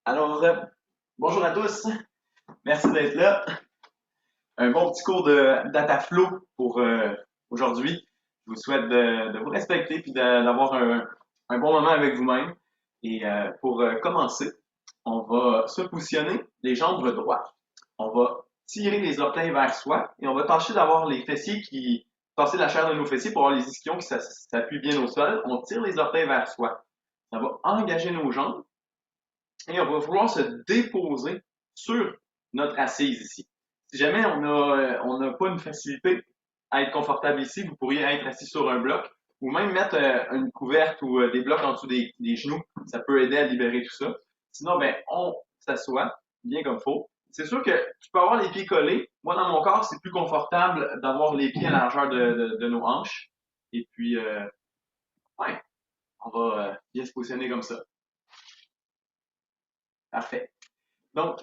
Alors, bonjour à tous. Merci d'être là. Un bon petit cours de Dataflow pour aujourd'hui. Je vous souhaite de vous respecter puis d'avoir un bon moment avec vous-même. Et pour commencer, on va se positionner les jambes droites. On va tirer les orteils vers soi et on va tâcher d'avoir les fessiers tasser la chair de nos fessiers pour avoir les ischions qui s'appuient bien au sol. On tire les orteils vers soi. Ça va engager nos jambes et on va vouloir se déposer sur notre assise ici. Si jamais on n'a pas une facilité à être confortable ici, vous pourriez être assis sur un bloc ou même mettre une couverte ou des blocs en dessous des genoux. Ça peut aider à libérer tout ça. Sinon, ben, on s'assoit bien comme il faut. C'est sûr que tu peux avoir les pieds collés. Moi, dans mon corps, c'est plus confortable d'avoir les pieds à la largeur de nos hanches. Et puis, ouais, on va bien se positionner comme ça. Parfait. Donc,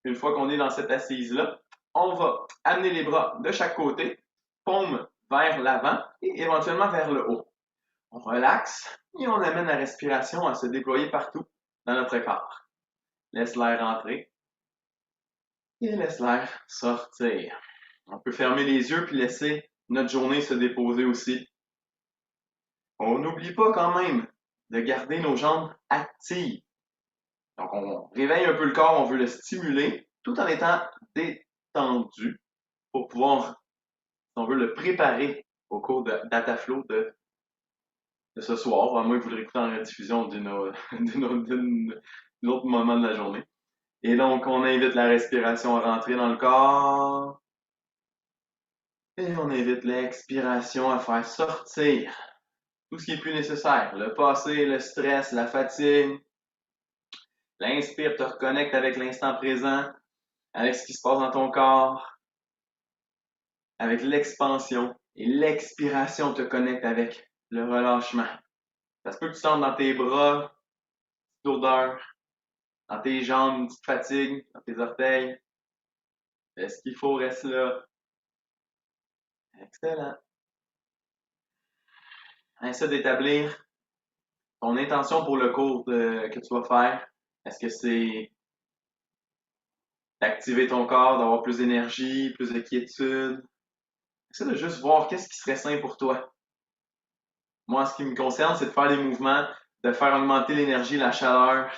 une fois qu'on est dans cette assise-là, on va amener les bras de chaque côté, paume vers l'avant et éventuellement vers le haut. On relaxe et on amène la respiration à se déployer partout dans notre corps. Laisse l'air entrer et laisse l'air sortir. On peut fermer les yeux puis laisser notre journée se déposer aussi. On n'oublie pas quand même de garder nos jambes actives. Donc, on réveille un peu le corps, on veut le stimuler tout en étant détendu pour pouvoir, si on veut, le préparer au cours de Dataflow de ce soir, à moins que vous l'écoutez en rediffusion d'un autre moment de la journée. Et donc, on invite la respiration à rentrer dans le corps et on invite l'expiration à faire sortir tout ce qui est plus nécessaire. Le passé, le stress, la fatigue. L'inspire te reconnecte avec l'instant présent, avec ce qui se passe dans ton corps, avec l'expansion. Et l'expiration te connecte avec le relâchement. Ça se peut que tu sentes dans tes bras, une petite lourdeur, dans tes jambes, une petite fatigue, dans tes orteils. Fais ce qu'il faut, reste là. Excellent. Essaie d'établir ton intention pour le cours que tu vas faire. Est-ce que c'est d'activer ton corps, d'avoir plus d'énergie, plus de quiétude? Essaie de juste voir qu'est-ce qui serait sain pour toi. Moi, ce qui me concerne, c'est de faire des mouvements, de faire augmenter l'énergie, la chaleur,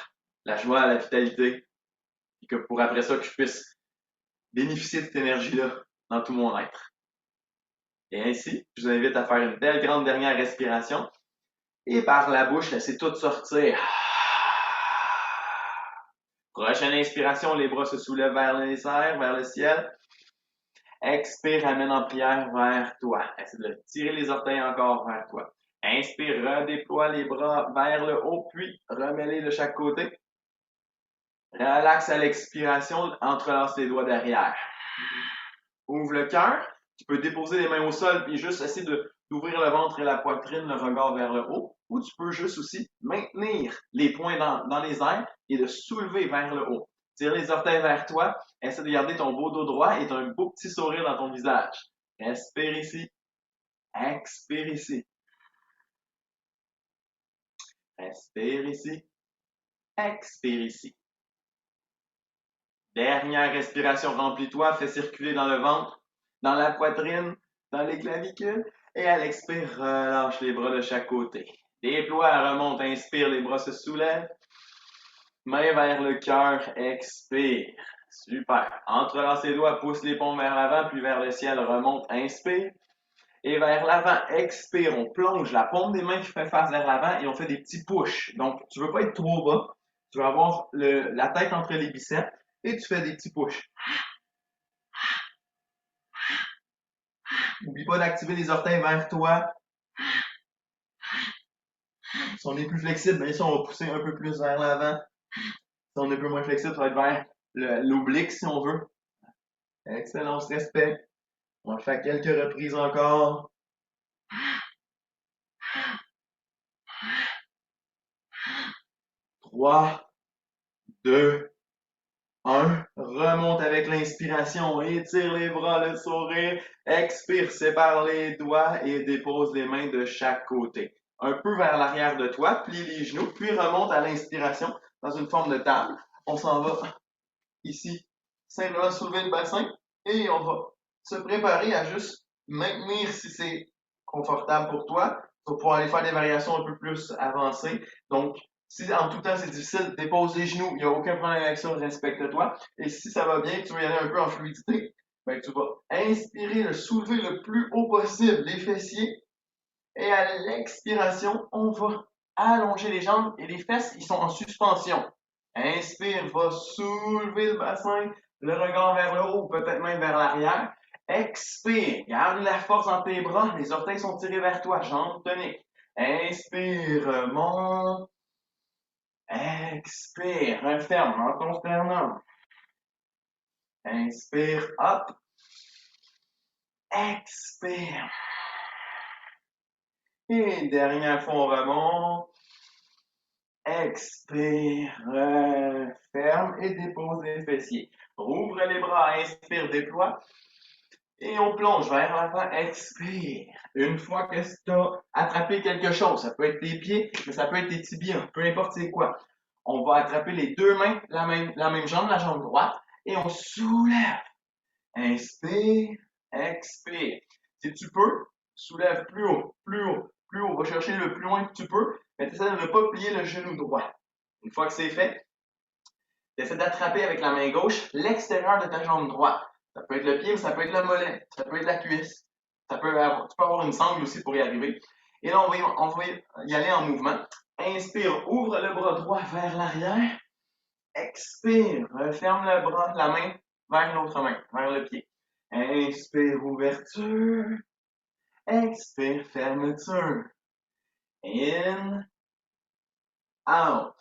la joie, la vitalité. Et que pour après ça, que je puisse bénéficier de cette énergie-là dans tout mon être. Et ainsi, je vous invite à faire une belle grande dernière respiration et par la bouche, laissez tout sortir. Prochaine inspiration, les bras se soulèvent vers les airs, vers le ciel. Expire, amène en prière vers toi. Essaie de tirer les orteils encore vers toi. Inspire, redéploie les bras vers le haut, puis remets-les de chaque côté. Relaxe à l'expiration, entrelace les doigts derrière. Ouvre le cœur. Tu peux déposer les mains au sol puis juste essayer d'ouvrir le ventre et la poitrine, le regard vers le haut. Ou tu peux juste aussi maintenir les poings dans les airs et de soulever vers le haut. Tire les orteils vers toi. Essaie de garder ton beau dos droit et un beau petit sourire dans ton visage. Respire ici. Expire ici. Respire ici. Expire ici. Dernière respiration, remplis-toi, fais circuler dans le ventre, dans la poitrine, dans les clavicules. Et à l'expire, relâche les bras de chaque côté. Déploie, remonte, inspire, les bras se soulèvent. Main vers le cœur, expire. Super. Entrelace les doigts, pousse les paumes vers l'avant, puis vers le ciel, remonte, inspire. Et vers l'avant, expire. On plonge la paume des mains qui fait face vers l'avant et on fait des petits push. Donc, tu ne veux pas être trop bas. Tu veux avoir la tête entre les biceps et tu fais des petits push. N'oublie pas d'activer les orteils vers toi. Si on est plus flexible, bien sûr, on va pousser un peu plus vers l'avant. Si on est un peu moins flexible, ça va être vers l'oblique si on veut. Excellent, on se respecte. On le fait quelques reprises encore. 3, 2, 1. Remonte avec l'inspiration. Étire les bras, le sourire. Expire, sépare les doigts et dépose les mains de chaque côté. Un peu vers l'arrière de toi, plie les genoux, puis remonte à l'inspiration dans une forme de table. on s'en va ici. Simplement soulever le bassin et on va se préparer à juste maintenir si c'est confortable pour toi. Tu vas pouvoir aller faire des variations un peu plus avancées. Donc, si en tout temps c'est difficile, dépose les genoux, il n'y a aucun problème avec ça, respecte-toi. Et si ça va bien, tu veux y aller un peu en fluidité, ben, tu vas inspirer, le soulever le plus haut possible les fessiers. Et à l'expiration, on va allonger les jambes et les fesses, ils sont en suspension. Inspire, va soulever le bassin, le regard vers le haut, peut-être même vers l'arrière. Expire, garde la force dans tes bras, les orteils sont tirés vers toi, jambes toniques. Inspire, monte. Expire, referme dans ton sternum. Inspire, hop. Expire. Et dernière fois, on remonte. Expire, ferme et dépose les fessiers. Rouvre les bras, inspire, déploie. Et on plonge vers l'avant, expire. Une fois que tu as attrapé quelque chose, ça peut être tes pieds, mais ça peut être tes tibias, peu importe c'est quoi. On va attraper les deux mains, la même jambe, la jambe droite, et on soulève. Inspire, expire. Si tu peux, soulève plus haut, plus haut, plus haut. Va chercher le plus loin que tu peux, mais tu essaies de ne pas plier le genou droit. Une fois que c'est fait, tu essaies d'attraper avec la main gauche l'extérieur de ta jambe droite. Ça peut être le pied, mais ça peut être le mollet, ça peut être la cuisse. Tu peux avoir une sangle aussi pour y arriver. Et là, on va y aller en mouvement. Inspire, ouvre le bras droit vers l'arrière. Expire, referme le bras, la main vers l'autre main, vers le pied. Inspire, ouverture. Expire, fermeture. In, out.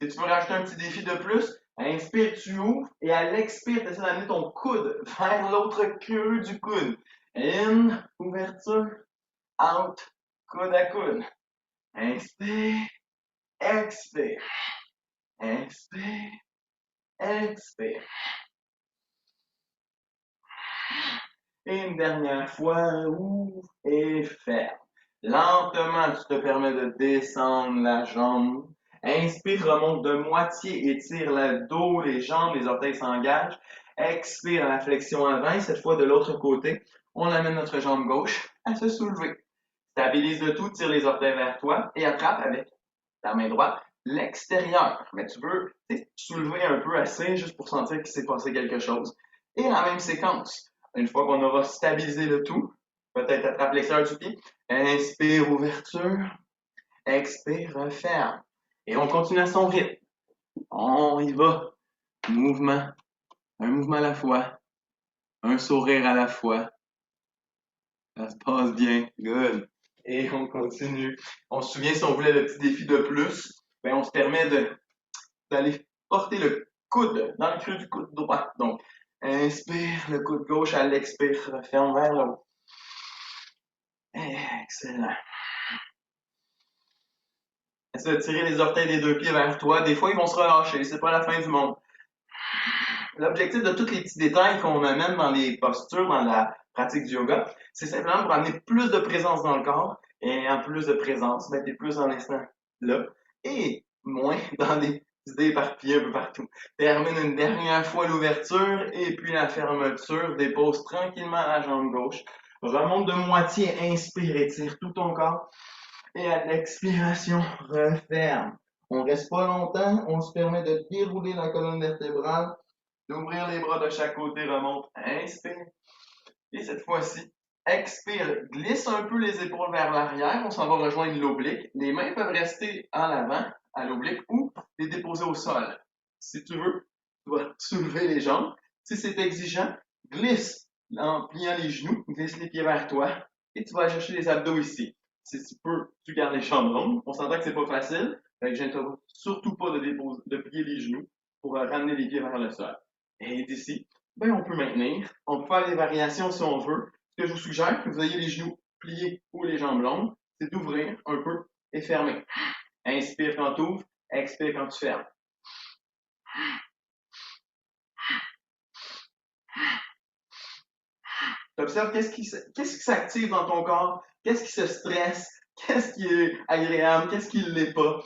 Si tu veux rajouter un petit défi de plus, inspire, tu ouvres et à l'expire, tu essaies d'amener ton coude vers l'autre queue du coude. In, ouverture. Out, coude à coude. Inspire, expire. Inspire, expire. Et une dernière fois, ouvre et ferme. Lentement, tu te permets de descendre la jambe. Inspire, remonte de moitié, étire le dos, les jambes, les orteils s'engagent. Expire la flexion avant, cette fois de l'autre côté. On amène notre jambe gauche à se soulever. Stabilise le tout, tire les orteils vers toi et attrape avec ta main droite l'extérieur. Mais tu veux soulever un peu assez juste pour sentir qu'il s'est passé quelque chose. Et la même séquence. Une fois qu'on aura stabilisé le tout, peut-être attrape l'extérieur du pied. Inspire, ouverture. Expire, ferme. Et on continue à son rythme. On y va. Mouvement. Un mouvement à la fois. Un sourire à la fois. Ça se passe bien. Good. Et on continue. On se souvient si on voulait le petit défi de plus, ben on se permet d'aller porter le coude dans le creux du coude droit. Donc, inspire le coude gauche à l'expire, ferme vers le haut. Excellent. Essaie de tirer les orteils des deux pieds vers toi. Des fois, ils vont se relâcher. C'est pas la fin du monde. L'objectif de tous les petits détails qu'on amène dans les postures, dans la pratique du yoga, c'est simplement pour amener plus de présence dans le corps. Et en plus de présence, ben, t'es plus dans l'instant là. Et moins dans des idées éparpillées un peu partout. Termine une dernière fois l'ouverture et puis la fermeture. Dépose tranquillement la jambe gauche. Remonte de moitié, inspire, étire tout ton corps. Et à l'expiration, referme. On reste pas longtemps, on se permet de dérouler la colonne vertébrale, d'ouvrir les bras de chaque côté, remonte, inspire. Et cette fois-ci, expire, glisse un peu les épaules vers l'arrière, on s'en va rejoindre l'oblique. Les mains peuvent rester en avant, à l'oblique, ou les déposer au sol. Si tu veux, tu vas soulever les jambes. Si c'est exigeant, glisse en pliant les genoux, glisse les pieds vers toi, et tu vas aller chercher les abdos ici. Si tu peux, tu gardes les jambes rondes. On s'entend que c'est pas facile, fait que j'interromps surtout pas de plier les genoux pour ramener les pieds vers le sol. Et d'ici, ben on peut maintenir. On peut faire des variations si on veut. Ce que je vous suggère, que vous ayez les genoux pliés ou les jambes longues, c'est d'ouvrir un peu et fermer. Inspire quand tu ouvres, expire quand tu fermes. Tu observes qu'est-ce qui s'active dans ton corps, qu'est-ce qui se stresse, qu'est-ce qui est agréable, qu'est-ce qui ne l'est pas.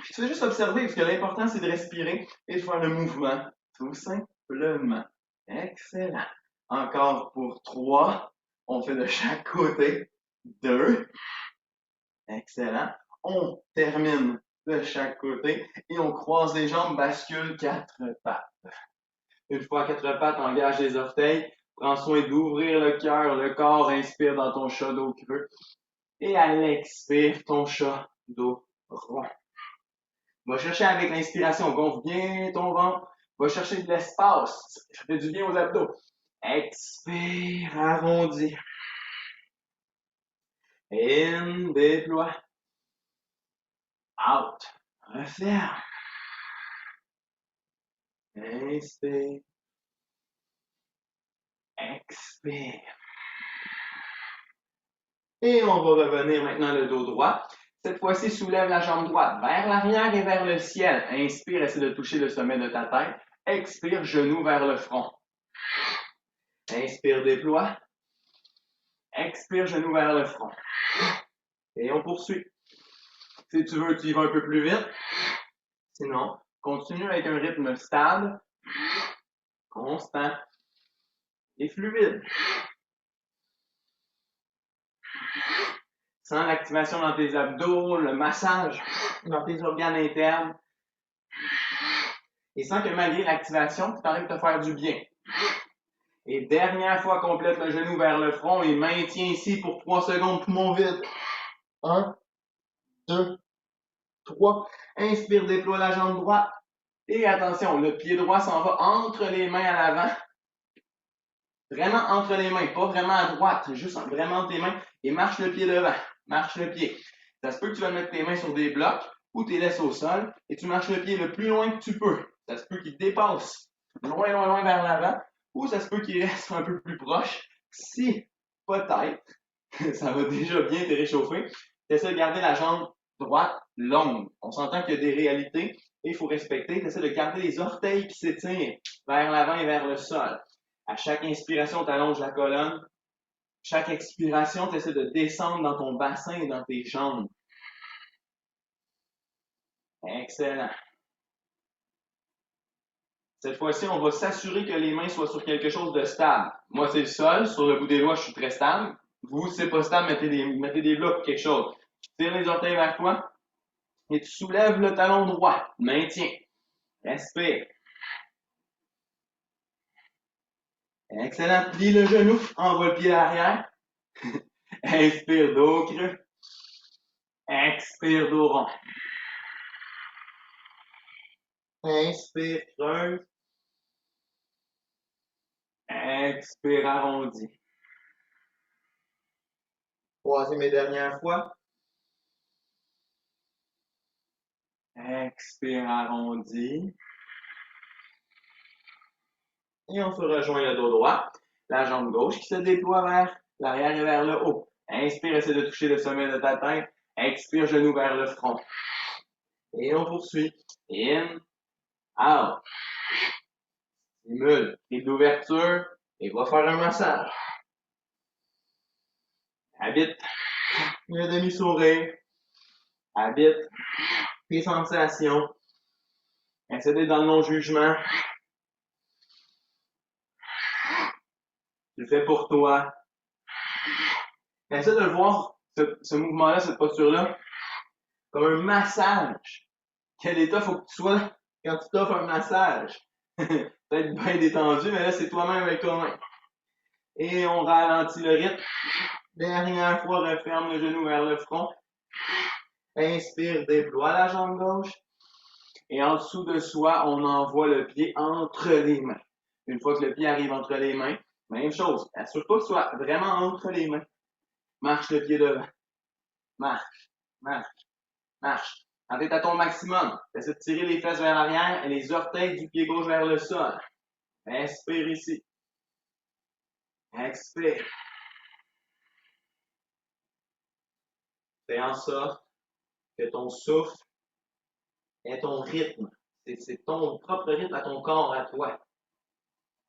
Puis tu fais juste observer, parce que l'important, c'est de respirer et de faire le mouvement, tout simplement. Excellent. Encore pour 3. On fait de chaque côté. 2. Excellent. On termine de chaque côté et on croise les jambes, bascule 4 pattes. Une fois à 4 pattes, engage les orteils. Prends soin d'ouvrir le cœur, le corps. Inspire dans ton chat dos creux. Et à l'expire, ton chat dos rond. Va chercher avec l'inspiration, gonfle bien ton ventre. Va chercher de l'espace. Ça fait du bien aux abdos. Expire, arrondis. In, déploie. Out, referme. Inspire. Expire. Et on va revenir maintenant le dos droit. Cette fois-ci, soulève la jambe droite vers l'arrière et vers le ciel. Inspire, essaie de toucher le sommet de ta tête. Expire, genou vers le front. Inspire, déploie. Expire, genou vers le front. Et on poursuit. Si tu veux, tu y vas un peu plus vite. Sinon, continue avec un rythme stable, constant et fluide. Sens l'activation dans tes abdos, le massage dans tes organes internes. Et sens que malgré l'activation, tu es en train de te faire du bien. Et dernière fois, complète le genou vers le front et maintiens ici pour 3 secondes, poumon vide. 1, 2, 3. Inspire, déploie la jambe droite. Et attention, le pied droit s'en va entre les mains à l'avant. Vraiment entre les mains, pas vraiment à droite, juste vraiment entre tes mains. Et marche le pied devant, marche le pied. Ça se peut que tu vas mettre tes mains sur des blocs ou tu les laisses au sol et tu marches le pied le plus loin que tu peux. Ça se peut qu'il dépasse loin, loin, loin vers l'avant ou ça se peut qu'il reste un peu plus proche. Si, peut-être, ça va déjà bien te réchauffer, tu essaies de garder la jambe droite longue. On s'entend qu'il y a des réalités et il faut respecter. Tu essaies de garder les orteils qui s'étirent vers l'avant et vers le sol. À chaque inspiration, tu allonges la colonne. Chaque expiration, tu essaies de descendre dans ton bassin et dans tes jambes. Excellent. Cette fois-ci, on va s'assurer que les mains soient sur quelque chose de stable. Moi, c'est le sol. Sur le bout des doigts, je suis très stable. Vous, si c'est pas stable, mettez des blocs ou quelque chose. Tu tires les orteils vers toi et tu soulèves le talon droit. Maintiens. Respire. Excellent. Plie le genou. Envoie le pied à l'arrière. Inspire, dos creux. Expire, dos rond. Inspire, creuse. Expire, arrondi. Troisième et dernière fois. Expire, arrondi. Et on se rejoint le dos droit. La jambe gauche qui se déploie vers l'arrière et vers le haut. Inspire, essaie de toucher le sommet de ta tête. Expire, genou vers le front. Et on poursuit. In, out. Stimule. Prise d'ouverture et va faire un massage. Habite le demi-sourire. Habite tes sensations. Essaie d'être dans le non-jugement. Tu le fais pour toi. Essaie de le voir, ce mouvement-là, cette posture-là, comme un massage. Quel état faut que tu sois quand tu t'offres un massage? Peut-être bien détendu, mais là, c'est toi-même avec toi-même. Et on ralentit le rythme. Dernière fois, referme le genou vers le front. Inspire, déploie la jambe gauche. Et en dessous de soi, on envoie le pied entre les mains. Une fois que le pied arrive entre les mains, même chose. Assure-toi que ce soit vraiment entre les mains. Marche le pied devant. Marche, marche, marche. Quand tu es à ton maximum, essaie de tirer les fesses vers l'arrière et les orteils du pied gauche vers le sol. Inspire ici. Expire. Fais en sorte que ton souffle ait ton rythme. C'est ton propre rythme à ton corps, à toi.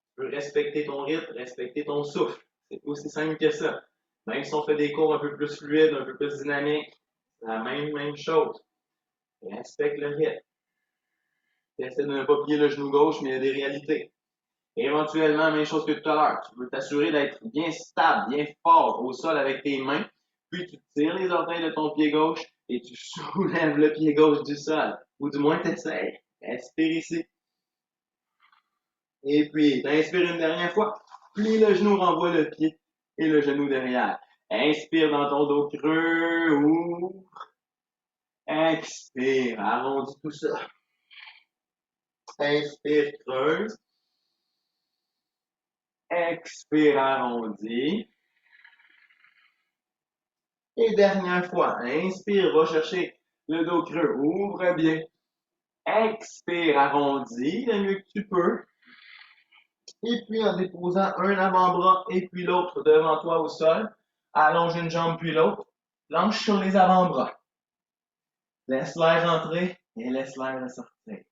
Tu peux respecter ton rythme, respecter ton souffle. C'est aussi simple que ça. Même si on fait des cours un peu plus fluides, un peu plus dynamiques, c'est la même chose. Respecte le rythme. Essaie de ne pas plier le genou gauche, mais il y a des réalités. Éventuellement, même chose que tout à l'heure. Tu veux t'assurer d'être bien stable, bien fort au sol avec tes mains. Puis tu tires les orteils de ton pied gauche et tu soulèves le pied gauche du sol. Ou du moins, t'essayes. Inspire ici. Et puis, t'inspires une dernière fois. Plie le genou, renvoie le pied et le genou derrière. Inspire dans ton dos creux. Ouvre. Expire. Arrondis tout ça. Inspire, creuse. Expire, arrondi. Et dernière fois, inspire, va chercher le dos creux, ouvre bien. Expire, arrondi, le mieux que tu peux. Et puis en déposant un avant-bras et puis l'autre devant toi au sol, allonge une jambe puis l'autre, planche sur les avant-bras. Laisse l'air rentrer et laisse l'air ressortir.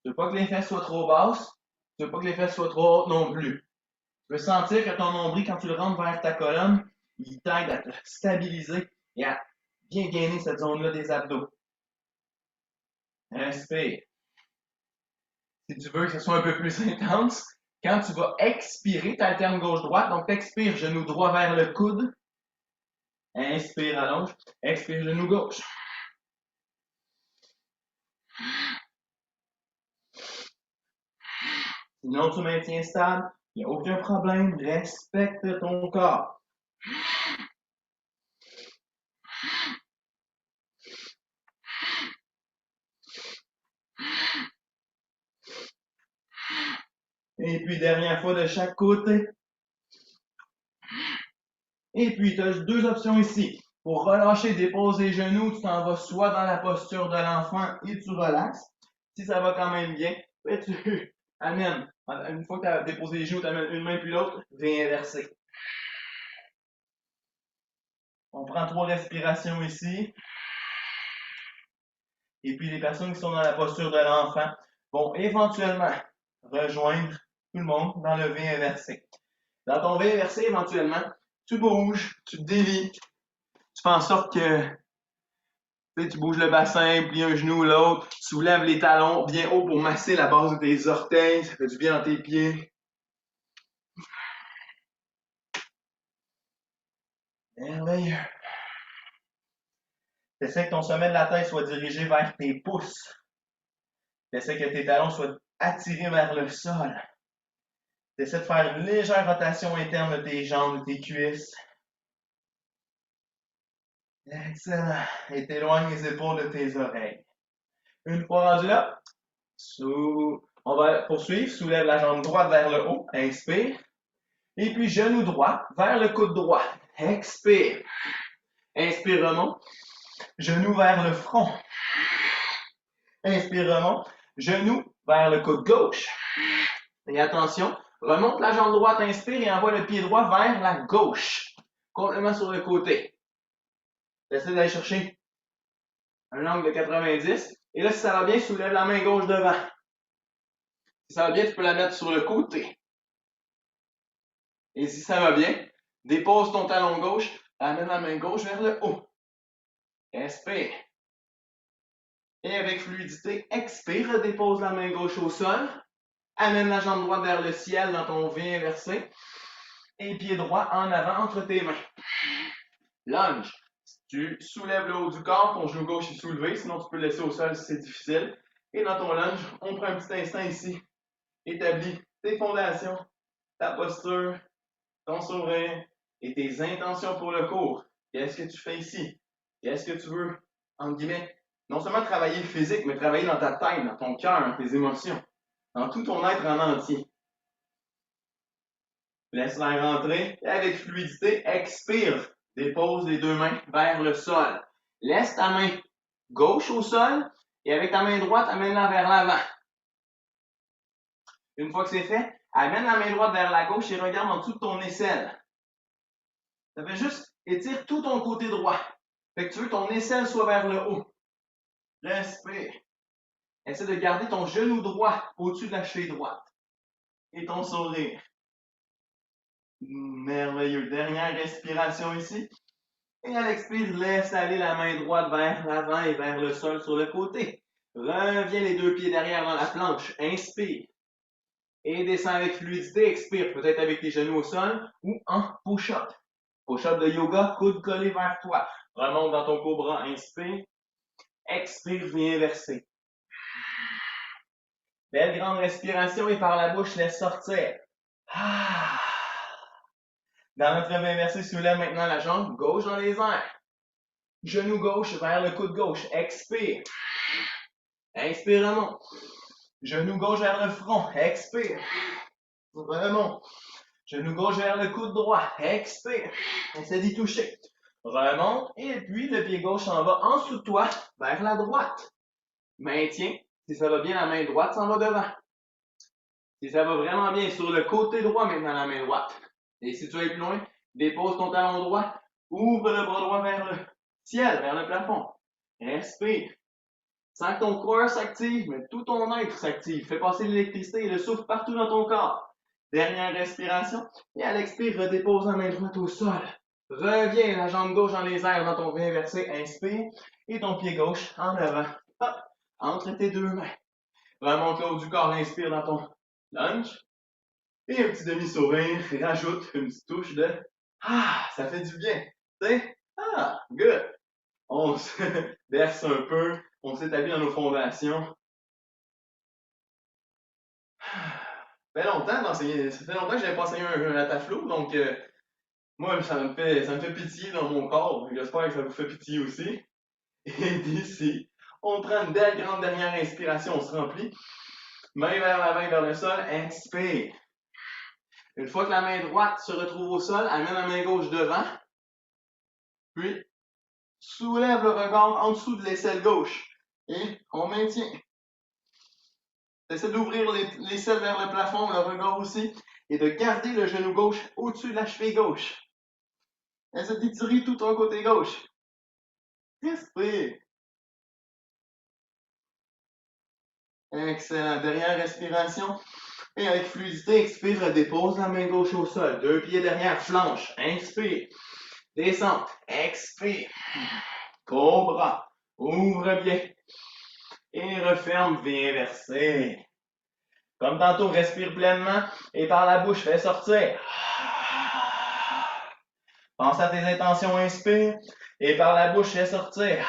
Tu veux pas que les fesses soient trop basses, tu veux pas que les fesses soient trop hautes non plus. Tu veux sentir que ton nombril, quand tu le rentres vers ta colonne, il t'aide à te stabiliser et à bien gainer cette zone-là des abdos. Inspire. Si tu veux que ce soit un peu plus intense, quand tu vas expirer, tu alternes gauche-droite. Donc, expire, genou droit vers le coude. Inspire, allonge. Expire, genou gauche. Sinon, tu maintiens stable. Il n'y a aucun problème. Respecte ton corps. Et puis, dernière fois de chaque côté. Et puis, tu as deux options ici. Pour relâcher, dépose les genoux, tu t'en vas soit dans la posture de l'enfant et tu relaxes. Si ça va quand même bien, ben tu amènes. Une fois que tu as déposé les genoux, tu amènes une main puis l'autre, réinverser. On prend 3 respirations ici. Et puis, les personnes qui sont dans la posture de l'enfant vont éventuellement rejoindre tout le monde dans le V inversé. Dans ton V inversé, éventuellement, tu bouges, tu te délies, tu fais en sorte que tu bouges le bassin, plie un genou ou l'autre, tu soulèves les talons bien haut pour masser la base de tes orteils, ça fait du bien dans tes pieds. Merveilleux. T'essaies que ton sommet de la tête soit dirigé vers tes pouces. T'essaies que tes talons soient attirés vers le sol. T'essaies de faire une légère rotation interne de tes jambes, de tes cuisses. Excellent. Et t'éloignes les épaules de tes oreilles. Une fois rendu là, on va poursuivre. Soulève la jambe droite vers le haut. Inspire. Et puis genou droit vers le coude droit. Expire. Inspire, remonte. Genou vers le front. Inspire, remonte. Genou vers le coude gauche. Et attention, remonte la jambe droite, inspire et envoie le pied droit vers la gauche. Complètement sur le côté. Essaie d'aller chercher un angle de 90. Et là, si ça va bien, soulève la main gauche devant. Si ça va bien, tu peux la mettre sur le côté. Et si ça va bien, dépose ton talon gauche, amène la main gauche vers le haut. Inspire. Et avec fluidité, expire, dépose la main gauche au sol. Amène la jambe droite vers le ciel dans ton V inversé. Et pied droit en avant entre tes mains. Lunge. Tu soulèves le haut du corps, ton genou gauche est soulevé, sinon tu peux le laisser au sol si c'est difficile. Et dans ton lunge, on prend un petit instant ici. Établis tes fondations, ta posture, ton sourire et tes intentions pour le cours. Qu'est-ce que tu fais ici? Qu'est-ce que tu veux, entre guillemets, non seulement travailler le physique, mais travailler dans ta tête, dans ton cœur, dans tes émotions, dans tout ton être en entier. Laisse l'air rentrer et avec fluidité, expire. Dépose les deux mains vers le sol. Laisse ta main gauche au sol et avec ta main droite, amène-la vers l'avant. Une fois que c'est fait, amène la main droite vers la gauche et regarde en dessous de ton aisselle. Ça fait juste étire tout ton côté droit. Fait que tu veux que ton aisselle soit vers le haut. Respire. Essaie de garder ton genou droit au-dessus de la cheville droite. Et ton sourire. Merveilleux. Dernière respiration ici. Et à l'expire, laisse aller la main droite vers l'avant et vers le sol sur le côté. Reviens les deux pieds derrière dans la planche. Inspire. Et descends avec fluidité. Expire, peut-être avec les genoux au sol ou en push-up. Push-up de yoga, coude collé vers toi. Remonte dans ton cobra. Inspire. Expire, viens verser. Belle grande respiration et par la bouche, laisse sortir. Dans notre main inversée, soulève maintenant la jambe gauche dans les airs. Genou gauche vers le coude gauche. Expire. Inspire, remonte. Genou gauche vers le front. Expire. Remonte. Genou gauche vers le coude droit. Expire. Essaie d'y toucher. Remonte. Et puis, le pied gauche s'en va en dessous de toi vers la droite. Maintiens. Si ça va bien, la main droite s'en va devant. Si ça va vraiment bien, sur le côté droit, maintenant la main droite. Et si tu vas plus loin, dépose ton talon droit. Ouvre le bras droit vers le ciel, vers le plafond. Respire. Sens que ton corps s'active, mais tout ton être s'active. Fais passer l'électricité et le souffle partout dans ton corps. Dernière respiration. Et à l'expire, redépose la main droite au sol. Reviens la jambe gauche dans les airs dans ton pied inversé. Inspire. Et ton pied gauche en avant. Hop. Entre tes deux mains. Remonte le haut du corps. Inspire dans ton lunge. Et un petit demi-sourire. Rajoute une petite touche de ça fait du bien. Tu sais? Good. On se berce un peu. On s'établit dans nos fondations. Ça fait longtemps d'enseigner. Ça fait longtemps que je n'avais pas enseigné un ataflo, donc moi, ça me fait pitié dans mon corps. J'espère que ça vous fait pitié aussi. Et d'ici, on prend une belle grande dernière inspiration, on se remplit. Main vers l'avant, vers le sol, inspire. Une fois que la main droite se retrouve au sol, amène la main gauche devant. Puis, soulève le regard en dessous de l'aisselle gauche. Et on maintient. Essaie d'ouvrir l'aisselle vers le plafond, le regard aussi, et de garder le genou gauche au-dessus de la cheville gauche. Essaie d'étirer tout ton côté gauche. Respire. Excellent. Dernière respiration. Et avec fluidité, expire, redépose la main gauche au sol. Deux pieds derrière, planche. Inspire. Descends. Expire. Cobra. Ouvre bien. Et referme, viens verser. Comme tantôt, respire pleinement et par la bouche, fais sortir. Pense à tes intentions, inspire et par la bouche, fais sortir.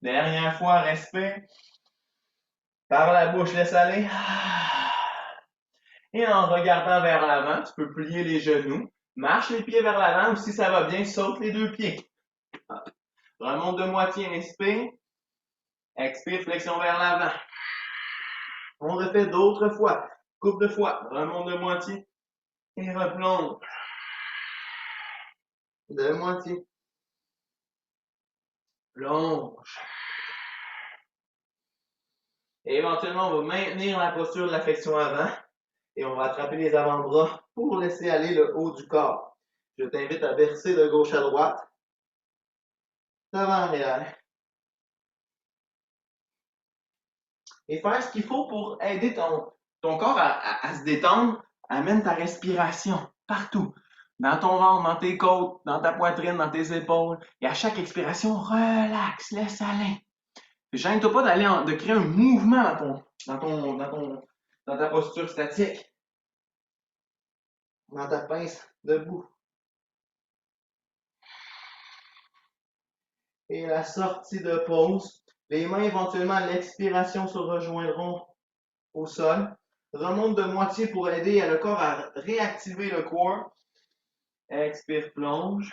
Dernière fois, respire. Par la bouche, laisse aller. Et en regardant vers l'avant, tu peux plier les genoux. Marche les pieds vers l'avant ou si ça va bien, saute les deux pieds. Remonte de moitié, inspire. Expire, flexion vers l'avant. On refait d'autres fois. Coupe de fois. Remonte de moitié. Et replonge. De moitié. Plonge. Et éventuellement, on va maintenir la posture de la flexion avant. Et on va attraper les avant-bras pour laisser aller le haut du corps. Je t'invite à verser de gauche à droite. Devant arrière. Et faire ce qu'il faut pour aider ton corps à se détendre. Amène ta respiration partout. Dans ton ventre, dans tes côtes, dans ta poitrine, dans tes épaules. Et à chaque expiration, relax, laisse aller. Gêne-toi pas de créer un mouvement dans ta posture statique. Dans ta pince debout. Et la sortie de pause. Les mains éventuellement à l'expiration se rejoindront au sol. Remonte de moitié pour aider le corps à réactiver le corps. Expire, plonge.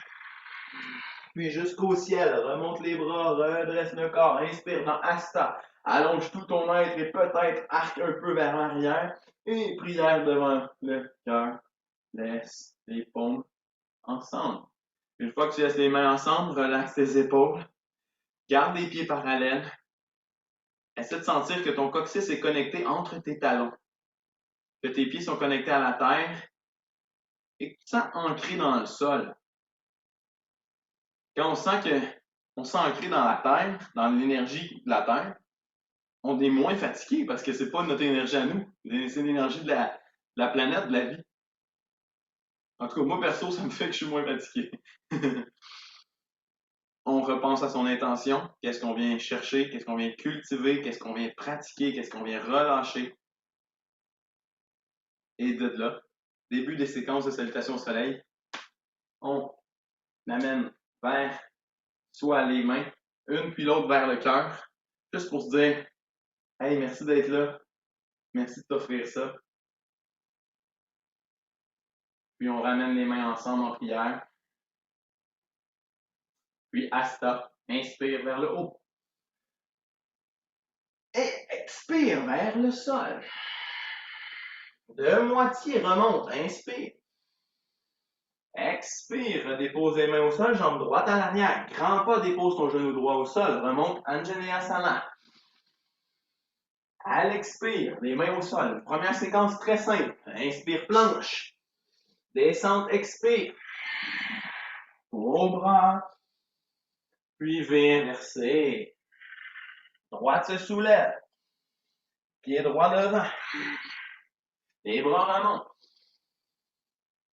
Puis jusqu'au ciel. Remonte les bras, redresse le corps. Inspire dans Asta. Allonge tout ton être et peut-être arque un peu vers l'arrière. Et prière devant le cœur. Laisse les paumes ensemble. Une fois que tu laisses les mains ensemble, relaxe tes épaules. Garde les pieds parallèles. Essaie de sentir que ton coccyx est connecté entre tes talons. Que tes pieds sont connectés à la terre et que tu te sens ancré dans le sol. Quand on se sent ancré dans la terre, dans l'énergie de la terre, on est moins fatigué parce que c'est pas notre énergie à nous. C'est l'énergie de la planète, de la vie. En tout cas, moi perso, ça me fait que je suis moins fatigué. On repense à son intention, qu'est-ce qu'on vient chercher, qu'est-ce qu'on vient cultiver, qu'est-ce qu'on vient pratiquer, qu'est-ce qu'on vient relâcher. Et de là, début des séquences de salutations au soleil, on amène vers soit les mains, une puis l'autre vers le cœur, juste pour se dire hey, merci d'être là, merci de t'offrir ça. Puis on ramène les mains ensemble en prière. Puis Asta, inspire vers le haut. Et expire vers le sol. De moitié remonte, inspire. Expire, dépose les mains au sol, jambe droite à l'arrière. Grand pas, dépose ton genou droit au sol, remonte Anjaneyasana. À l'expire, les mains au sol. Première séquence très simple. Inspire, planche. Descente, expire. Gros bras. Puis V inversé. Droite se soulève. Pied droit devant. Les bras remontent.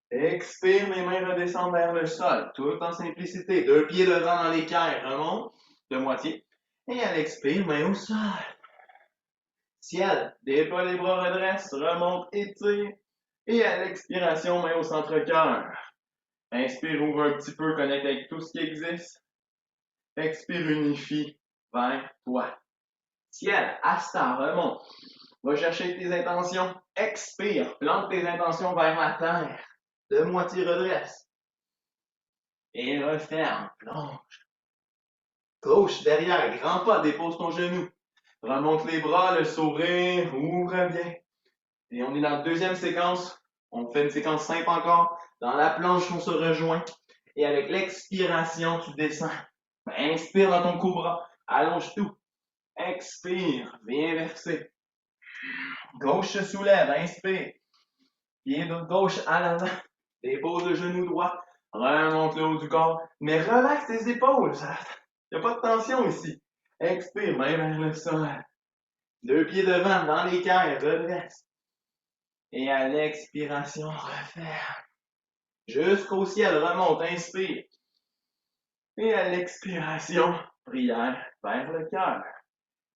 Expire, les mains redescendent vers le sol, tout en simplicité. 2 pieds devant dans l'équerre, remonte de moitié. Et à l'expire, main au sol. Ciel, déploie les bras, redresse, remonte, étire. Et à l'expiration, main au centre-cœur. Inspire, ouvre un petit peu, connecte avec tout ce qui existe. Expire, unifie vers toi. Ciel, Asta, remonte. Va chercher tes intentions. Expire, plante tes intentions vers la terre. De moitié redresse. Et referme, plonge. Gauche, derrière, grand pas, dépose ton genou. Remonte les bras, le sourire, ouvre bien. Et on est dans la deuxième séquence. On fait une séquence simple encore. Dans la planche, on se rejoint. Et avec l'expiration, tu descends. Inspire dans ton cobra. Allonge tout. Expire. Viens verser. Gauche se soulève. Inspire. Pied de gauche à l'avant. Dépose le genou droit. Remonte le haut du corps. Mais relaxe tes épaules. Il n'y a pas de tension ici. Expire. Main vers le sol. 2 pieds devant. Dans l'équerre. Redresse. Et à l'expiration, referme. Jusqu'au ciel, remonte, inspire. Et à l'expiration, prière vers le cœur.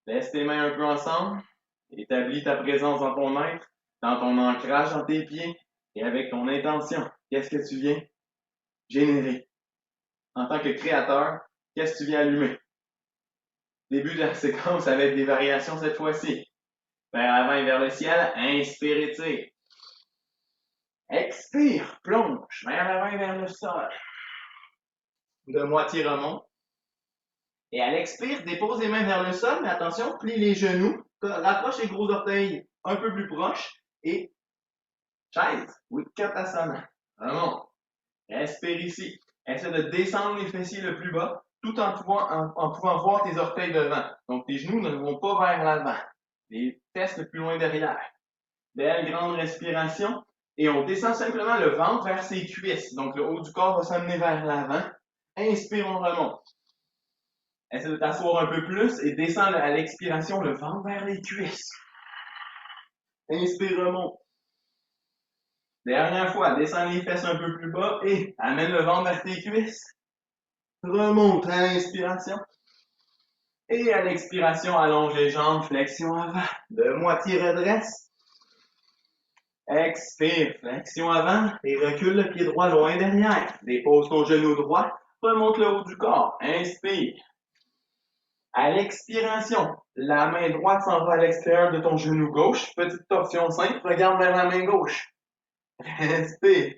Laisse tes mains un peu ensemble. Établis ta présence dans ton être, dans ton ancrage dans tes pieds et avec ton intention. Qu'est-ce que tu viens générer? En tant que créateur, qu'est-ce que tu viens allumer? Début de la séquence avec des variations cette fois-ci. Vers l'avant et vers le ciel, inspire et tire. Expire, plonge, vers l'avant et vers le sol. De moitié remonte. Et à l'expire, dépose les mains vers le sol, mais attention, plie les genoux, rapproche les gros orteils un peu plus proches et chaise, Utkatasana. Remonte. Respire ici. Essaie de descendre les fessiers le plus bas, tout en pouvant voir tes orteils devant. Donc tes genoux ne vont pas vers l'avant. Les fesses le plus loin derrière. Belle grande respiration. Et on descend simplement le ventre vers ses cuisses. Donc le haut du corps va s'amener vers l'avant. Inspire, on remonte. Essaie de t'asseoir un peu plus et descends à l'expiration le ventre vers les cuisses. Inspire, remonte. Dernière fois, descends les fesses un peu plus bas et amène le ventre vers tes cuisses. Remonte à l'inspiration. Et à l'expiration, allonge les jambes, flexion avant. De moitié redresse. Expire, flexion avant et recule le pied droit loin derrière. Dépose ton genou droit, remonte le haut du corps. Inspire. À l'expiration, la main droite s'en va à l'extérieur de ton genou gauche. Petite torsion simple, regarde vers la main gauche. Respire.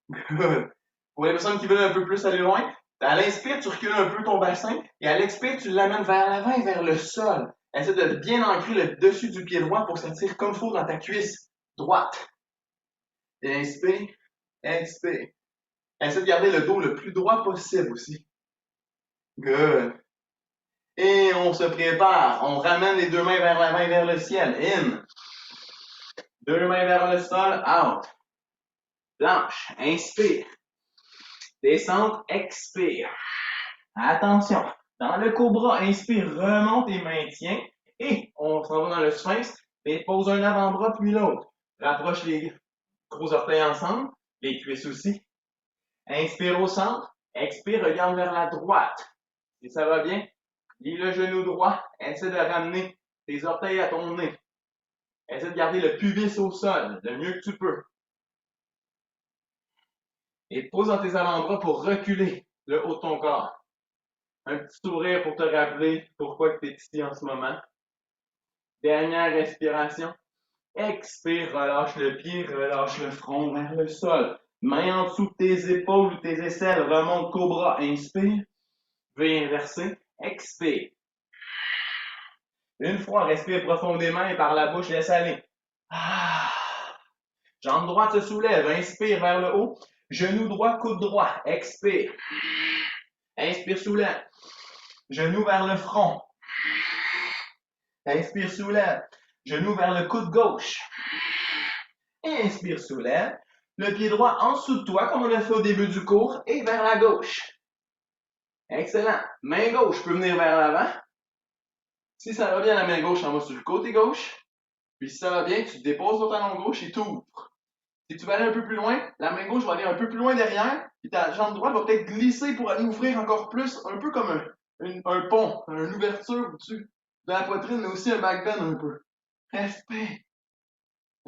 Good. Pour les personnes qui veulent un peu plus aller loin, à l'inspire, tu recules un peu ton bassin et à l'expire, tu l'amènes vers l'avant et vers le sol. Essaie de bien ancrer le dessus du pied droit pour que ça tire comme il faut dans ta cuisse droite. Inspire, expire. Essaie de garder le dos le plus droit possible aussi. Good. Et on se prépare. On ramène les 2 mains vers l'avant et vers le ciel. In. 2 mains vers le sol. Out. Planche. Inspire. Descente. Expire. Attention. Dans le cobra, inspire, remonte et maintiens. Et on s'en va dans le sphinx. Et pose un avant-bras puis l'autre. Rapproche les gros orteils ensemble. Les cuisses aussi. Inspire au centre. Expire, regarde vers la droite. Si ça va bien, lis le genou droit. Essaie de ramener tes orteils à ton nez. Essaie de garder le pubis au sol, le mieux que tu peux. Et pose dans tes avant-bras pour reculer le haut de ton corps. Un petit sourire pour te rappeler pourquoi tu es ici en ce moment. Dernière respiration. Expire, relâche le pied, relâche le front vers le sol. Main en dessous de tes épaules ou tes aisselles, remonte cobra. Inspire. V inversé. Expire. Une fois, respire profondément et par la bouche, laisse aller. Ah. Jambe droite se soulève. Inspire vers le haut. Genou droit, coude droit. Expire. Inspire, soulève. Genou vers le front. Inspire, soulève. Genou vers le coude gauche. Inspire, soulève. Le pied droit en dessous de toi, comme on l'a fait au début du cours, et vers la gauche. Excellent. Main gauche peut venir vers l'avant. Si ça va bien, la main gauche en va sur le côté gauche. Puis si ça va bien, tu déposes ton talon gauche et tu ouvres. Si tu veux aller un peu plus loin, la main gauche va aller un peu plus loin derrière, puis ta jambe droite va peut-être glisser pour aller ouvrir encore plus, un peu comme un pont, une ouverture au-dessus de la poitrine, mais aussi un back bend un peu. Respire.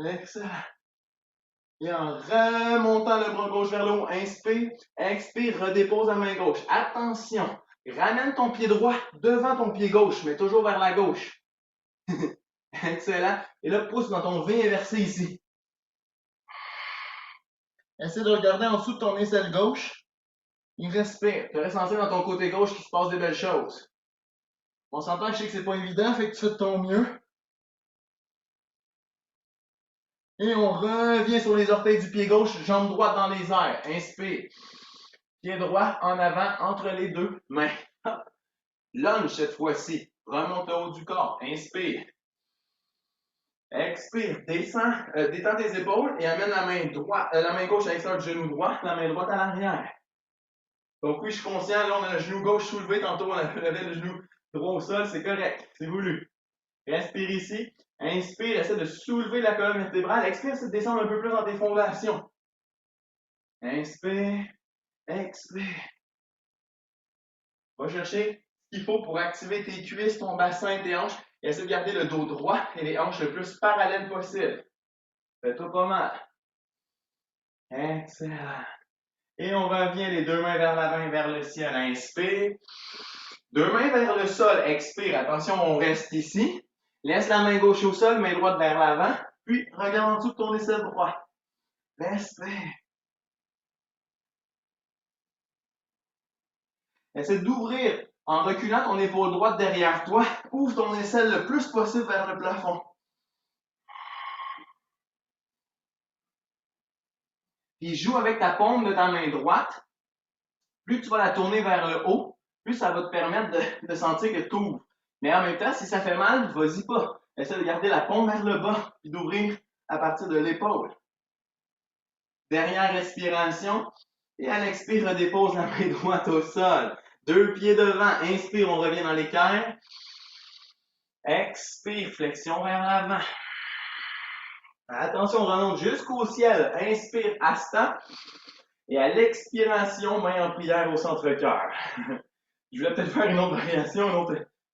Excellent. Et en remontant le bras gauche vers le haut, inspire, expire, redépose la main gauche. Attention, ramène ton pied droit devant ton pied gauche, mais toujours vers la gauche. Excellent. Et là, pousse dans ton V inversé ici. Essaie de regarder en dessous de ton aisselle gauche. Et respire. Tu restes sentir dans ton côté gauche qu'il se passe des belles choses. On s'entend, je sais que c'est pas évident, fait que tu fais de ton mieux. Et on revient sur les orteils du pied gauche, jambe droite dans les airs. Inspire. Pied droit en avant entre les deux mains. Lunge cette fois-ci. Remonte le haut du corps. Inspire. Expire. Descends, détends tes épaules et amène la main gauche à l'extérieur du genou droit, la main droite à l'arrière. Donc oui, je suis conscient, là on a le genou gauche soulevé, tantôt on avait le genou droit au sol, c'est correct, c'est voulu. Respire ici. Inspire, essaie de soulever la colonne vertébrale. Expire, essaie de descendre un peu plus dans tes fondations. Inspire, expire. Va chercher ce qu'il faut pour activer tes cuisses, ton bassin, tes hanches. Et essaie de garder le dos droit et les hanches le plus parallèles possible. Fais-toi pas mal. Excellent. Et on revient les deux mains vers l'avant et vers le ciel. Inspire. Deux mains vers le sol. Expire. Attention, on reste ici. Laisse la main gauche au sol, main droite vers l'avant. Puis, regarde en dessous de ton aisselle droite. Respire. Essaie d'ouvrir en reculant ton épaule droite derrière toi. Ouvre ton aisselle le plus possible vers le plafond. Puis joue avec ta paume de ta main droite. Plus tu vas la tourner vers le haut, plus ça va te permettre de sentir que tu ouvres. Mais en même temps, si ça fait mal, vas-y pas. Essaie de garder la paume vers le bas, puis d'ouvrir à partir de l'épaule. Dernière respiration. Et à l'expire, redépose la main droite au sol. Deux pieds devant. Inspire, on revient dans l'équerre. Expire, flexion vers l'avant. Attention, on remonte jusqu'au ciel. Inspire, Hasta. Et à l'expiration, main en prière au centre-cœur. Je voulais peut-être faire une autre variation,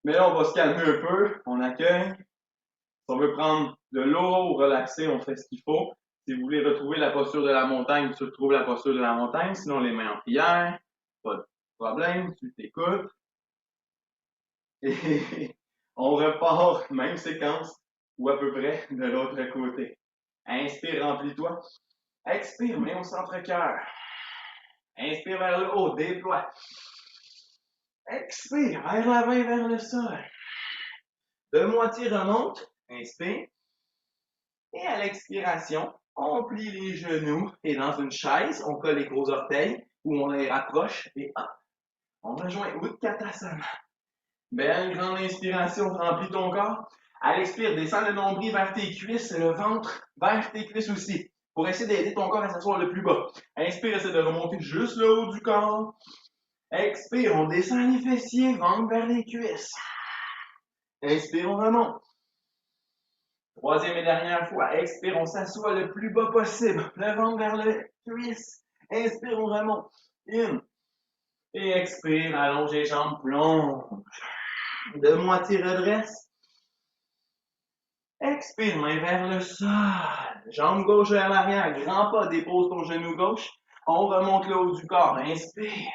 mais là, on va se calmer un peu. On accueille. Si on veut prendre de l'eau, relaxer, on fait ce qu'il faut. Si vous voulez retrouver la posture de la montagne, tu retrouves la posture de la montagne. Sinon, les mains en prière. Pas de problème, tu t'écoutes. Et on repart, même séquence, ou à peu près de l'autre côté. Inspire, remplis-toi. Expire, main au centre-cœur. Inspire vers le haut, déploie. Expire, vers l'avant et vers le sol. De moitié remonte. Inspire. Et à l'expiration, on plie les genoux et dans une chaise, on colle les gros orteils ou on les rapproche et hop, on rejoint Utkatasana. Belle grande inspiration, remplis ton corps. À l'expire, descends le nombril vers tes cuisses et le ventre vers tes cuisses aussi pour essayer d'aider ton corps à s'asseoir le plus bas. Inspire, essaie de remonter juste le haut du corps. Expire, on descend les fessiers, ventre vers les cuisses. Inspire, on remonte. Troisième et dernière fois. Expire, on s'assoit le plus bas possible. Le ventre vers le cuisse. Inspire, on remonte. In. Et expire, allonge les jambes, plonge. De moitié redresse. Expire, main vers le sol. Jambe gauche vers l'arrière. Grand pas, dépose ton genou gauche. On remonte le haut du corps. Inspire.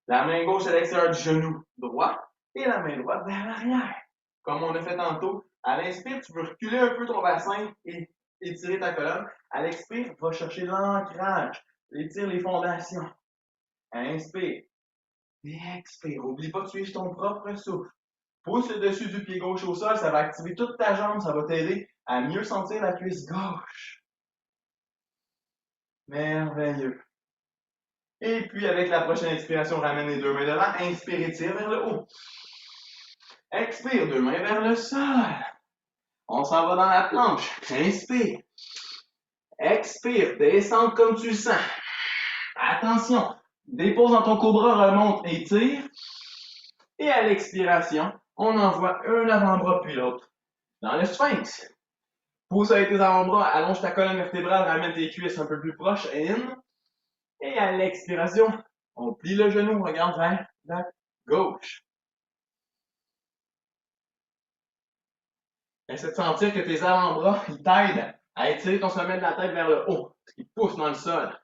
La main gauche à l'extérieur du genou droit et la main droite vers l'arrière. Comme on a fait tantôt, à l'inspire, tu peux reculer un peu ton bassin et étirer ta colonne. À l'expire, va chercher l'ancrage. Étire les fondations. Inspire. Et expire. Oublie pas de suivre ton propre souffle. Pousse le dessus du pied gauche au sol, ça va activer toute ta jambe, ça va t'aider à mieux sentir la cuisse gauche. Merveilleux. Et puis, avec la prochaine expiration, ramène les deux mains devant. Inspire et tire vers le haut. Expire, deux mains vers le sol. On s'en va dans la planche. Inspire. Expire, descends comme tu le sens. Attention, dépose dans ton cobra, remonte et tire. Et à l'expiration, on envoie un avant-bras puis l'autre dans le sphinx. Pousse avec tes avant-bras, allonge ta colonne vertébrale, ramène tes cuisses un peu plus proches. In. Et à l'expiration, on plie le genou, on regarde vers la gauche. Essaie de sentir que tes avant-bras, ils t'aident à étirer ton sommet de la tête vers le haut, ce qui pousse dans le sol.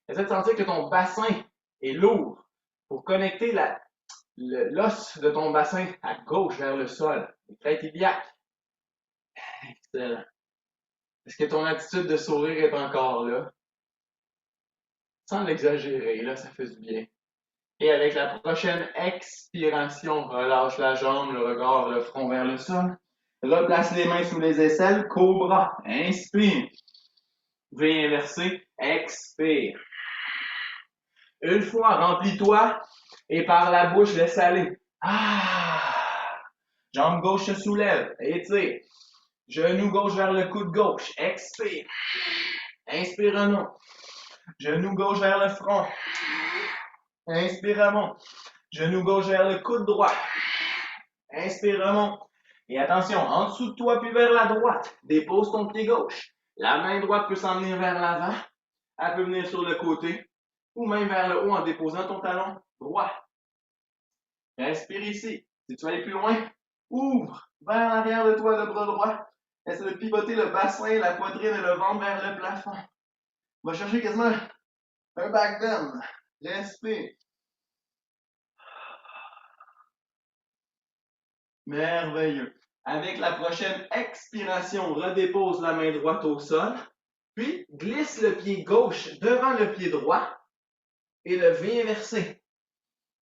Essaie de sentir que ton bassin est lourd pour connecter l'os de ton bassin à gauche vers le sol. Les crêtes iliaques. Excellent. Est-ce que ton attitude de sourire est encore là? Sans l'exagérer, là, ça fait du bien. Et avec la prochaine expiration, relâche la jambe, le regard, le front vers le sol. Replace les mains sous les aisselles, cobra. Inspire. V inversé, expire. Une fois, remplis-toi et par la bouche, laisse aller. Ah! Jambe gauche se soulève, étire. Genou gauche vers le coude gauche, expire. Inspire, remonte. Genou gauche vers le front. Inspire, remonte. Genou gauche vers le coude droit. Inspire, remonte. Et attention, en dessous de toi puis vers la droite, dépose ton pied gauche. La main droite peut s'en venir vers l'avant. Elle peut venir sur le côté ou même vers le haut en déposant ton talon droit. Inspire ici. Si tu veux aller plus loin, ouvre vers l'arrière de toi le bras droit. Essaie de pivoter le bassin, la poitrine et le ventre vers le plafond. Va chercher quasiment un back bend. Respire. Merveilleux. Avec la prochaine expiration, redépose la main droite au sol, puis glisse le pied gauche devant le pied droit et le V inversé.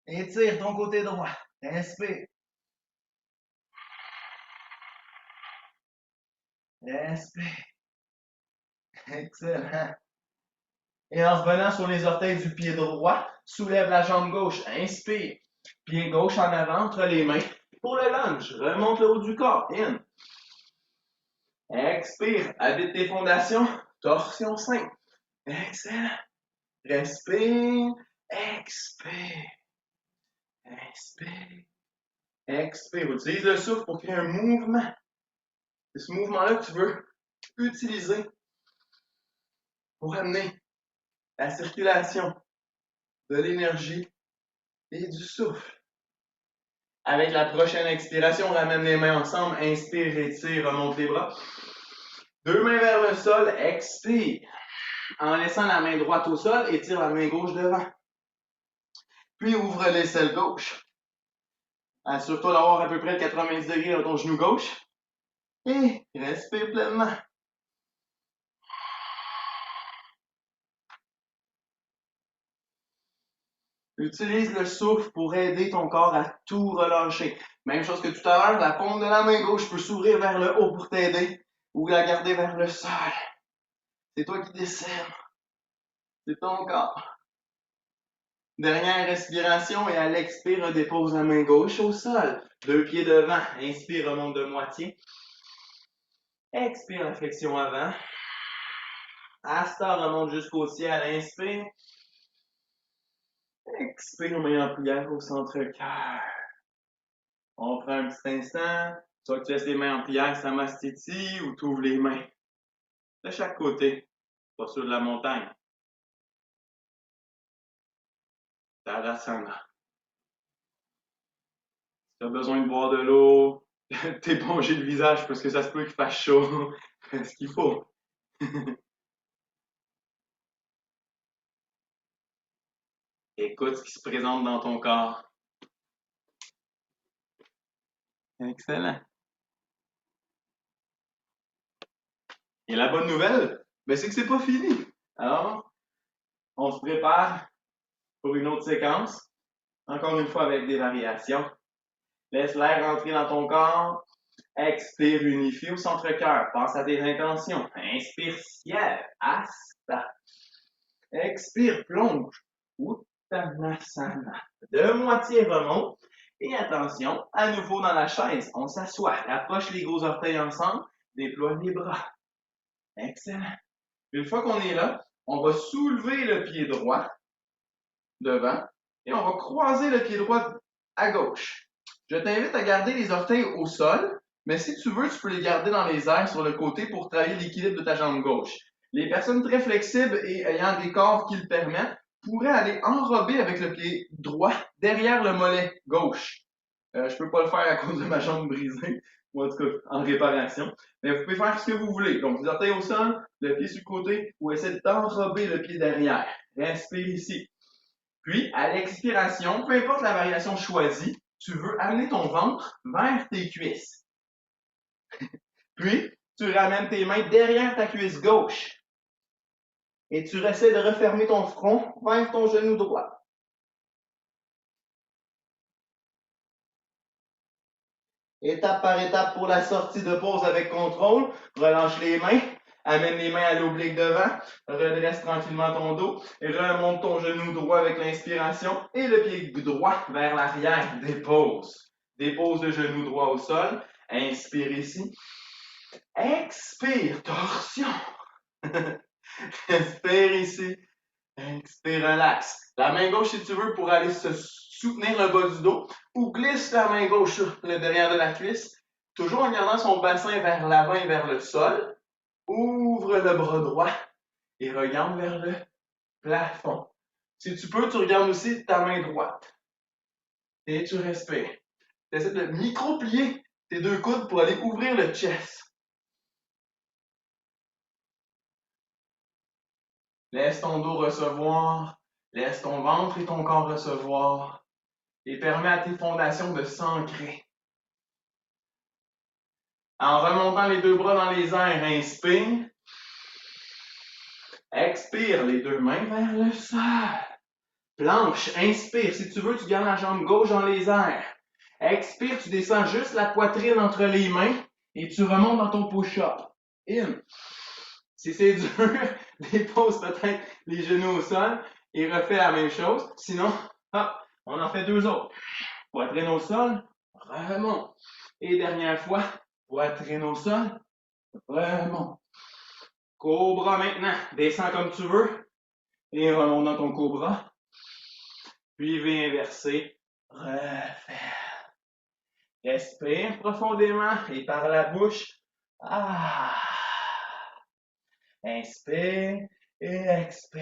Étire ton côté droit. Inspire. Inspire. Excellent. Et en revenant sur les orteils du pied droit, soulève la jambe gauche. Inspire. Pied gauche en avant entre les mains. Pour le lunge, remonte le haut du corps. In. Expire. Habite tes fondations. Torsion simple. Excellent. Respire. Expire. Inspire. Expire. Utilise le souffle pour créer un mouvement. C'est ce mouvement-là que tu veux utiliser pour amener la circulation de l'énergie et du souffle. Avec la prochaine expiration, on ramène les mains ensemble. Inspire, étire, remonte les bras. Deux mains vers le sol. Expire. En laissant la main droite au sol, étire la main gauche devant. Puis ouvre l'aisselle gauche. Assure-toi d'avoir à peu près 90 degrés dans ton genou gauche. Et respire pleinement. Utilise le souffle pour aider ton corps à tout relâcher. Même chose que tout à l'heure, la paume de la main gauche peut s'ouvrir vers le haut pour t'aider ou la garder vers le sol. C'est toi qui décides. C'est ton corps. Dernière respiration et à l'expire, dépose la main gauche au sol. Deux pieds devant. Inspire, remonte de moitié. Expire, la flexion avant. Asta remonte jusqu'au ciel. Inspire. Expire, main en prière au centre-cœur. On prend un petit instant Soit que tu laisses les mains en prière, Samastiti, ou tu ouvres les mains de chaque côté, pas sur de la montagne. Tadasana. Si tu as besoin de boire de l'eau, t'éponger le visage parce que ça se peut qu'il fasse chaud. Fais ce qu'il faut. Écoute ce qui se présente dans ton corps. Excellent. Et la bonne nouvelle, ben, c'est que c'est pas fini. Alors, on se prépare pour une autre séquence. Encore une fois avec des variations. Laisse l'air rentrer dans ton corps. Expire, unifie au centre-cœur. Pense à tes intentions. Inspire, ciel. Asta. Expire, plonge. Uttanasana. De moitié remonte. Et attention, à nouveau dans la chaise. On s'assoit. Rapproche les gros orteils ensemble. Déploie les bras. Excellent. Une fois qu'on est là, on va soulever le pied droit devant et on va croiser le pied droit à gauche. Je t'invite à garder les orteils au sol, mais si tu veux, tu peux les garder dans les airs sur le côté pour travailler l'équilibre de ta jambe gauche. Les personnes très flexibles et ayant des corps qui le permettent pourraient aller enrober avec le pied droit derrière le mollet gauche. Je peux pas le faire à cause de ma jambe brisée, ou en tout cas en réparation. Mais vous pouvez faire ce que vous voulez. Donc, les orteils au sol, le pied sur le côté, ou essayez d'enrober le pied derrière. Respire ici. Puis, à l'expiration, peu importe la variation choisie, tu veux amener ton ventre vers tes cuisses. Puis, tu ramènes tes mains derrière ta cuisse gauche. Et tu essaies de refermer ton front vers ton genou droit. Étape par étape pour la sortie de pause avec contrôle. Relâche les mains. Amène les mains à l'oblique devant. Redresse tranquillement ton dos. Et remonte ton genou droit avec l'inspiration. Et le pied droit vers l'arrière. Dépose. Dépose le genou droit au sol. Inspire ici. Expire. Torsion. Inspire ici. Expire, relax. La main gauche, si tu veux, pour aller se soutenir le bas du dos, ou glisse la main gauche sur le derrière de la cuisse, toujours en gardant son bassin vers l'avant et vers le sol. Ouvre le bras droit et regarde vers le plafond. Si tu peux, tu regardes aussi ta main droite. Et tu respires. Tu essaies de micro-plier tes deux coudes pour aller ouvrir le chest. Laisse ton dos recevoir. Laisse ton ventre et ton corps recevoir. Et permets à tes fondations de s'ancrer. En remontant les deux bras dans les airs, inspire. Expire, les deux mains vers le sol. Planche, inspire. Si tu veux, tu gardes la jambe gauche dans les airs. Expire, tu descends juste la poitrine entre les mains et tu remontes dans ton push-up. In. Si c'est dur, dépose peut-être les genoux au sol et refais la même chose. Sinon, hop, on en fait deux autres. Poitrine au sol, remonte. Et dernière fois, poitrine au sol, remonte. Cobra maintenant. Descends comme tu veux et remonte dans ton cobra. Puis V inversé. Refais. Respire profondément et par la bouche. Ah. Inspire et expire.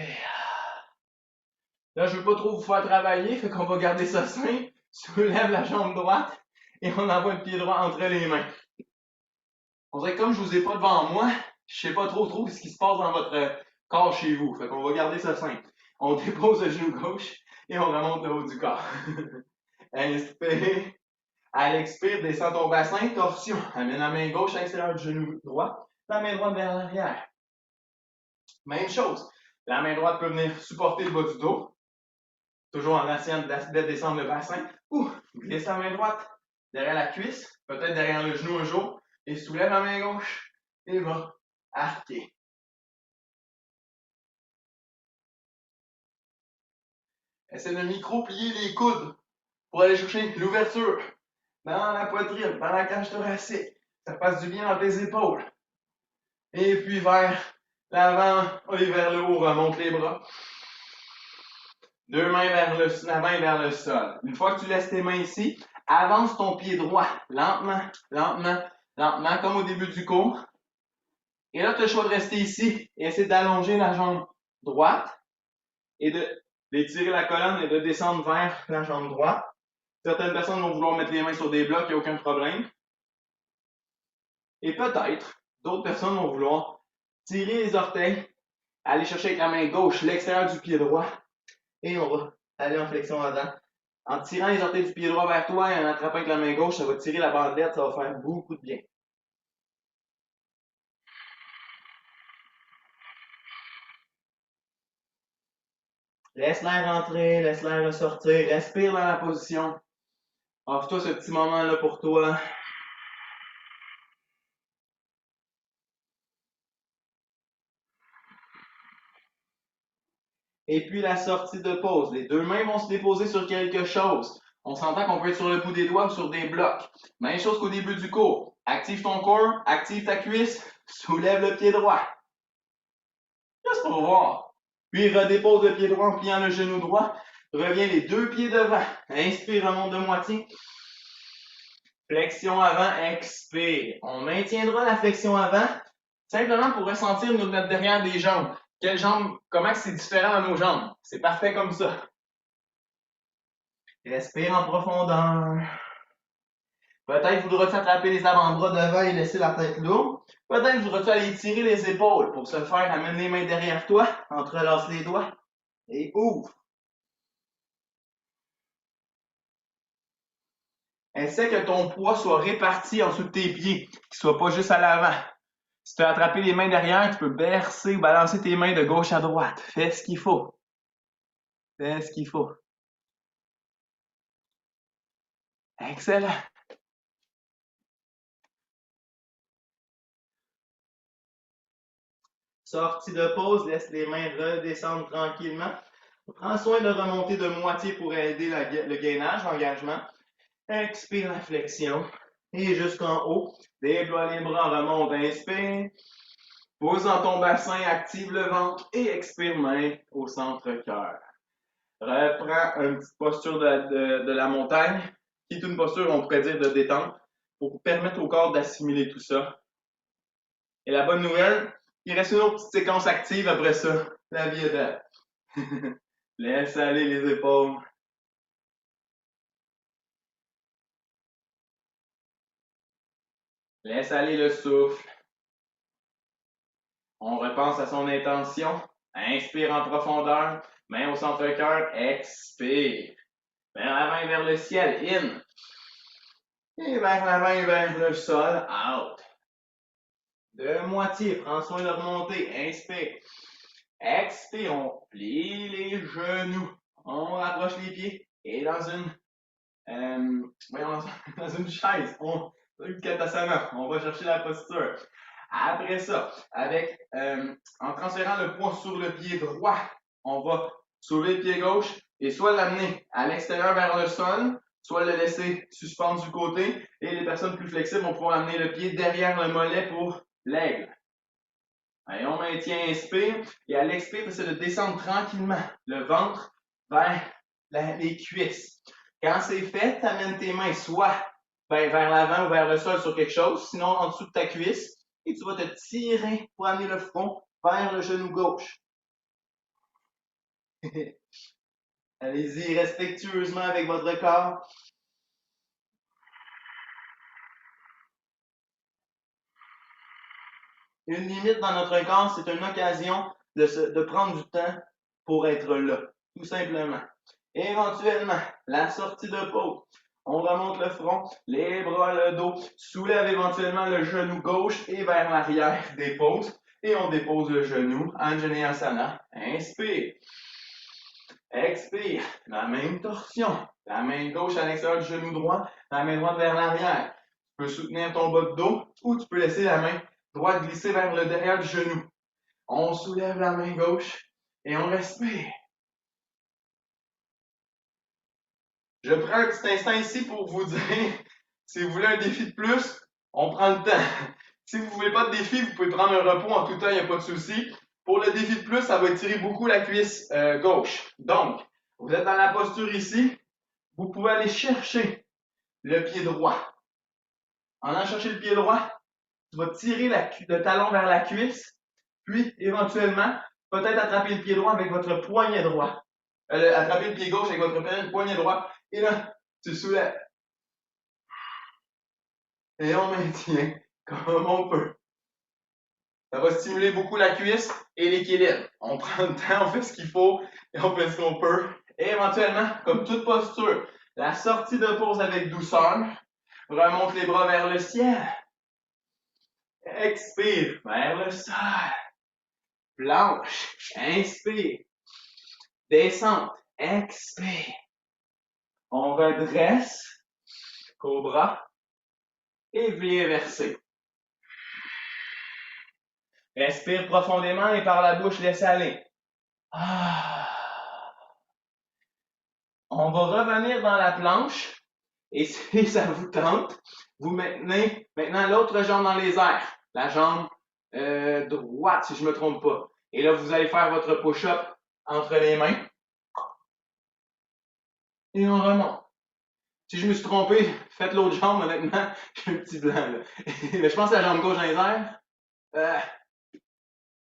Là, je ne veux pas trop vous faire travailler, fait qu'on va garder ça simple. Soulève la jambe droite et on envoie le pied droit entre les mains. On dirait que comme je vous ai pas devant moi, je sais pas trop ce qui se passe dans votre corps chez vous. Fait qu'on va garder ça simple. On dépose le genou gauche et on remonte le haut du corps. Inspire. À l'expire, descends ton bassin, torsion. Amène la main gauche à l'extérieur du genou droit, la main droite vers l'arrière. Même chose. La main droite peut venir supporter le bas du dos. Toujours en essayant de descendre le bassin. Ou glisse la main droite derrière la cuisse, peut-être derrière le genou un jour, et soulève la main gauche et va arquer. Essaie de micro-plier les coudes pour aller chercher l'ouverture dans la poitrine, dans la cage thoracique. Ça passe du bien dans tes épaules. Et puis vers l'avant et vers le haut, remonte les bras. Deux mains vers l'avant et vers le sol. Une fois que tu laisses tes mains ici, avance ton pied droit, lentement, lentement, lentement, comme au début du cours. Et là, tu as le choix de rester ici et essayer d'allonger la jambe droite et d'étirer la colonne et de descendre vers la jambe droite. Certaines personnes vont vouloir mettre les mains sur des blocs, il n'y a aucun problème. Et peut-être, d'autres personnes vont vouloir tirer les orteils, aller chercher avec la main gauche l'extérieur du pied droit et on va aller en flexion avant. En tirant les orteils du pied droit vers toi et en attrapant avec la main gauche, ça va tirer la bandelette, ça va faire beaucoup de bien. Laisse l'air rentrer, laisse l'air ressortir, respire dans la position. Offre-toi ce petit moment-là pour toi. Et puis la sortie de pause. Les deux mains vont se déposer sur quelque chose. On s'entend qu'on peut être sur le bout des doigts ou sur des blocs. Même chose qu'au début du cours. Active ton corps, active ta cuisse, soulève le pied droit. Juste pour voir. Puis redépose le pied droit en pliant le genou droit. Reviens les deux pieds devant. Inspire, remonte de moitié. Flexion avant, expire. On maintiendra la flexion avant simplement pour ressentir notre derrière des jambes. Quelles jambes, comment c'est différent dans nos jambes. C'est parfait comme ça. Respire en profondeur. Peut-être voudras-tu attraper les avant-bras devant et laisser la tête lourde. Peut-être voudras-tu aller tirer les épaules pour se faire amener les mains derrière toi, entrelace les doigts et ouvre. Essaie que ton poids soit réparti en dessous de tes pieds, qu'il ne soit pas juste à l'avant. Si tu as attrapé les mains derrière, tu peux bercer ou balancer tes mains de gauche à droite. Fais ce qu'il faut. Fais ce qu'il faut. Excellent. Sortie de pause, laisse les mains redescendre tranquillement. Prends soin de remonter de moitié pour aider le gainage, l'engagement. Expire la flexion. Et jusqu'en haut, déploie les bras, remonte, inspire. Pose dans ton bassin, active le ventre et expire main au centre-cœur. Reprends une petite posture de la montagne, qui est une posture, on pourrait dire, de détente, pour permettre au corps d'assimiler tout ça. Et la bonne nouvelle, il reste une autre petite séquence active après ça. La vie est belle. Laisse aller les épaules. Laisse aller le souffle. On repense à son intention. Inspire en profondeur. Main au centre-cœur. Expire. Vers la main vers le ciel. In. Et vers la main vers le sol. Out. De moitié. Prends soin de remonter. Inspire. Expire. On plie les genoux. On rapproche les pieds. Et dans dans une chaise. Une katasana. On va chercher la posture. Après ça, en transférant le poids sur le pied droit, on va soulever le pied gauche et soit l'amener à l'extérieur vers le sol, soit le laisser suspendre du côté. Et les personnes plus flexibles vont pouvoir amener le pied derrière le mollet pour l'aigle. Allez, on maintient, inspire. Et à l'expire, c'est de descendre tranquillement le ventre vers les cuisses. Quand c'est fait, tu amènes tes mains soit vers l'avant ou vers le sol sur quelque chose, sinon en dessous de ta cuisse. Et tu vas te tirer pour amener le front vers le genou gauche. Allez-y respectueusement avec votre corps. Une limite dans notre corps, c'est une occasion de prendre du temps pour être là, tout simplement. Éventuellement, la sortie de pause. On remonte le front, les bras, le dos, soulève éventuellement le genou gauche et vers l'arrière, dépose. Et on dépose le genou, Anjaneyasana. Inspire. Expire. La même torsion. La main gauche à l'extérieur du genou droit, la main droite vers l'arrière. Tu peux soutenir ton bas de dos ou tu peux laisser la main droite glisser vers le derrière du genou. On soulève la main gauche et on respire. Je prends un petit instant ici pour vous dire, si vous voulez un défi de plus, on prend le temps. Si vous ne voulez pas de défi, vous pouvez prendre un repos en tout temps, il n'y a pas de souci. Pour le défi de plus, ça va étirer beaucoup la cuisse gauche. Donc, vous êtes dans la posture ici, vous pouvez aller chercher le pied droit. En allant chercher le pied droit, tu vas tirer le talon vers la cuisse, puis éventuellement, peut-être attraper le pied droit avec votre poignet droit. Attraper le pied gauche avec votre poignet droit. Et là, tu soulèves. Et on maintient comme on peut. Ça va stimuler beaucoup la cuisse et l'équilibre. On prend le temps, on fait ce qu'il faut et on fait ce qu'on peut. Et éventuellement, comme toute posture, la sortie de pause avec douceur. Remonte les bras vers le ciel. Expire vers le sol. Planche. Inspire. Descente. Expire. On redresse. Cobra. Et bien versé. Respire profondément et par la bouche, laisse aller. On va revenir dans la planche. Et si ça vous tente, vous maintenez maintenant l'autre jambe dans les airs. La jambe droite, si je ne me trompe pas. Et là, vous allez faire votre push-up entre les mains. Et on remonte. Si je me suis trompé, faites l'autre jambe, honnêtement, j'ai un petit blanc là. Je pense à la jambe gauche dans les airs.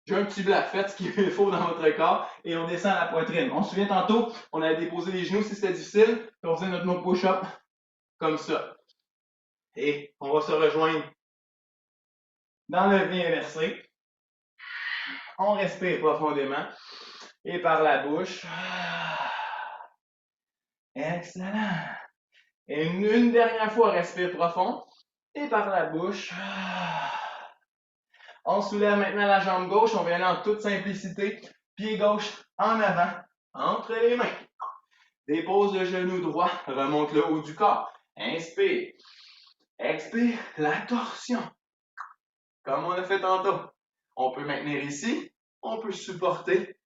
J'ai un petit blanc. Faites ce qu'il faut dans votre corps et on descend à la poitrine. On se souvient tantôt, on avait déposé les genoux si c'était difficile, puis on faisait notre push-up comme ça. Et on va se rejoindre dans le V inversé. On respire profondément et par la bouche. Excellent. Et une dernière fois, respire profond et par la bouche. On soulève maintenant la jambe gauche. On va aller en toute simplicité. Pied gauche en avant, entre les mains. Dépose le genou droit, remonte le haut du corps. Inspire. Expire, la torsion. Comme on a fait tantôt. On peut maintenir ici, on peut supporter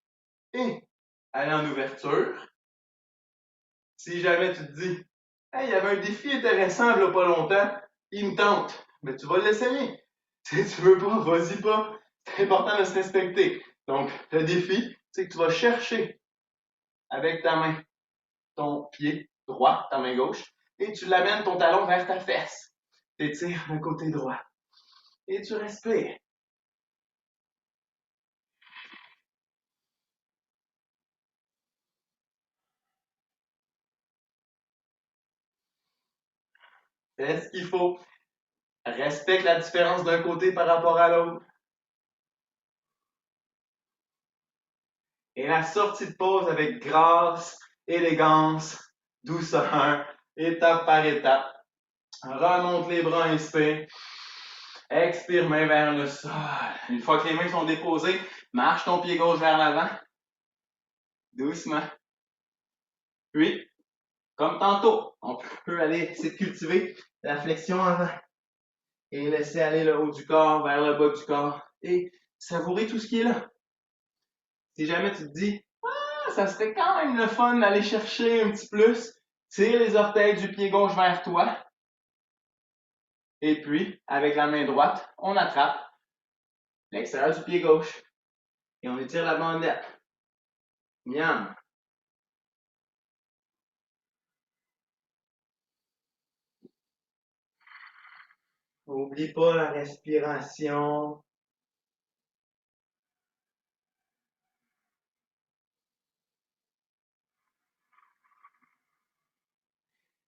et aller en ouverture. Si jamais tu te dis, hey, il y avait un défi intéressant il n'y a pas longtemps, il me tente, mais tu vas l'essayer. Si tu veux pas, vas-y pas. C'est important de se respecter. Donc, le défi, c'est que tu vas chercher avec ta main ton pied droit, ta main gauche, et tu l'amènes ton talon vers ta fesse. Tu étires le côté droit. Et tu respires. Fais ce qu'il faut. Respecte la différence d'un côté par rapport à l'autre. Et la sortie de pause avec grâce, élégance, douceur, étape par étape. Remonte les bras, inspire. Expire, main vers le sol. Une fois que les mains sont déposées, marche ton pied gauche vers l'avant. Doucement. Puis, comme tantôt, on peut aller essayer de cultiver la flexion avant. Et laisser aller le haut du corps vers le bas du corps. Et savourer tout ce qui est là. Si jamais tu te dis, ça serait quand même le fun d'aller chercher un petit plus, tire les orteils du pied gauche vers toi. Et puis, avec la main droite, on attrape l'extérieur du pied gauche. Et on étire la bandelette. Miam. N'oublie pas la respiration.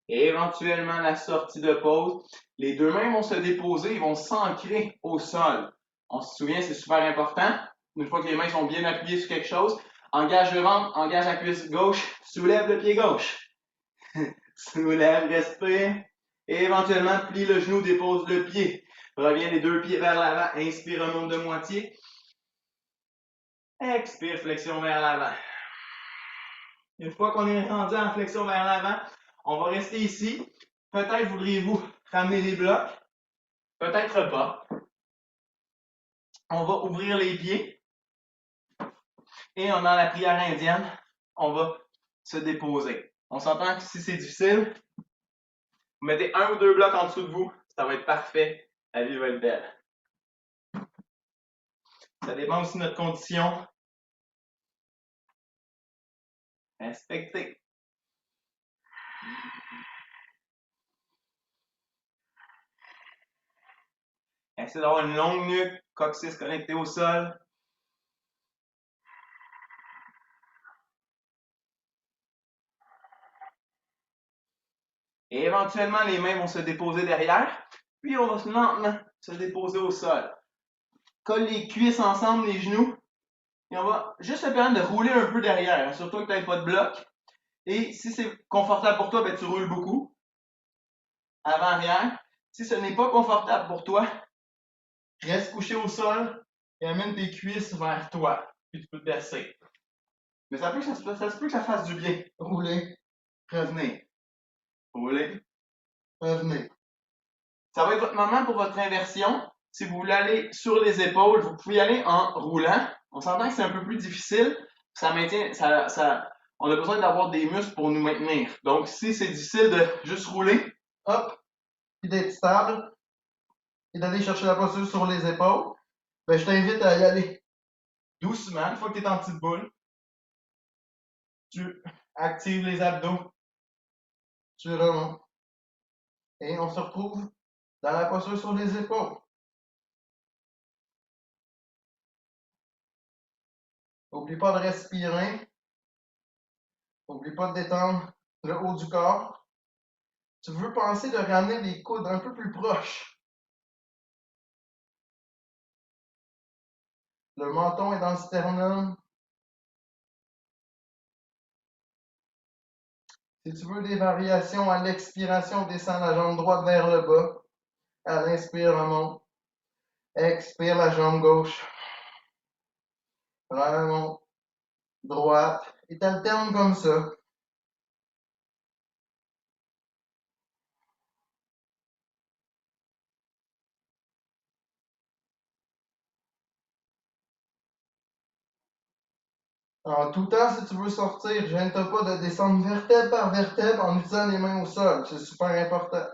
Et éventuellement, la sortie de pause. Les deux mains vont se déposer, ils vont s'ancrer au sol. On se souvient, c'est super important. Une fois que les mains sont bien appuyées sur quelque chose, engage le ventre, engage la cuisse gauche, soulève le pied gauche. Soulève, respire. Et éventuellement, plie le genou, dépose le pied. Reviens les deux pieds vers l'avant. Inspire, remonte de moitié. Expire, flexion vers l'avant. Une fois qu'on est rendu en flexion vers l'avant, on va rester ici. Peut-être voudriez-vous ramener les blocs. Peut-être pas. On va ouvrir les pieds. Et dans la prière indienne, on va se déposer. On s'entend que si c'est difficile, vous mettez un ou deux blocs en dessous de vous. Ça va être parfait. La vie va être belle. Ça dépend aussi de notre condition. Respectez. Essaie d'avoir une longue nuque, coccyx connecté au sol. Et éventuellement, les mains vont se déposer derrière. Puis on va lentement se déposer au sol. Colle les cuisses ensemble, les genoux. Et on va juste se permettre de rouler un peu derrière. Surtout que tu n'aies pas de bloc. Et si c'est confortable pour toi, ben, tu roules beaucoup. Avant-arrière. Si ce n'est pas confortable pour toi, reste couché au sol et amène tes cuisses vers toi. Puis tu peux te bercer. Mais ça se peut que ça fasse du bien. Rouler, revenir. Rouler, revenir. Ça va être votre moment pour votre inversion. Si vous voulez aller sur les épaules, vous pouvez y aller en roulant. On s'entend que c'est un peu plus difficile. On a besoin d'avoir des muscles pour nous maintenir. Donc, si c'est difficile de juste rouler, hop, puis d'être stable, et d'aller chercher la posture sur les épaules, ben, je t'invite à y aller doucement. Une fois que tu es en petite boule, tu actives les abdos, tu remontes. Et on se retrouve dans la posture sur les épaules. N'oublie pas de respirer. N'oublie pas de détendre le haut du corps. Tu veux penser de ramener les coudes un peu plus proches. Le menton est dans le sternum. Si tu veux des variations à l'expiration, descends la jambe droite vers le bas. À l'inspire, remonte. Expire la jambe gauche. Remonte. Droite. Et t'alternes comme ça. En tout temps, si tu veux sortir, gêne-toi pas de descendre vertèbre par vertèbre en utilisant les mains au sol. C'est super important.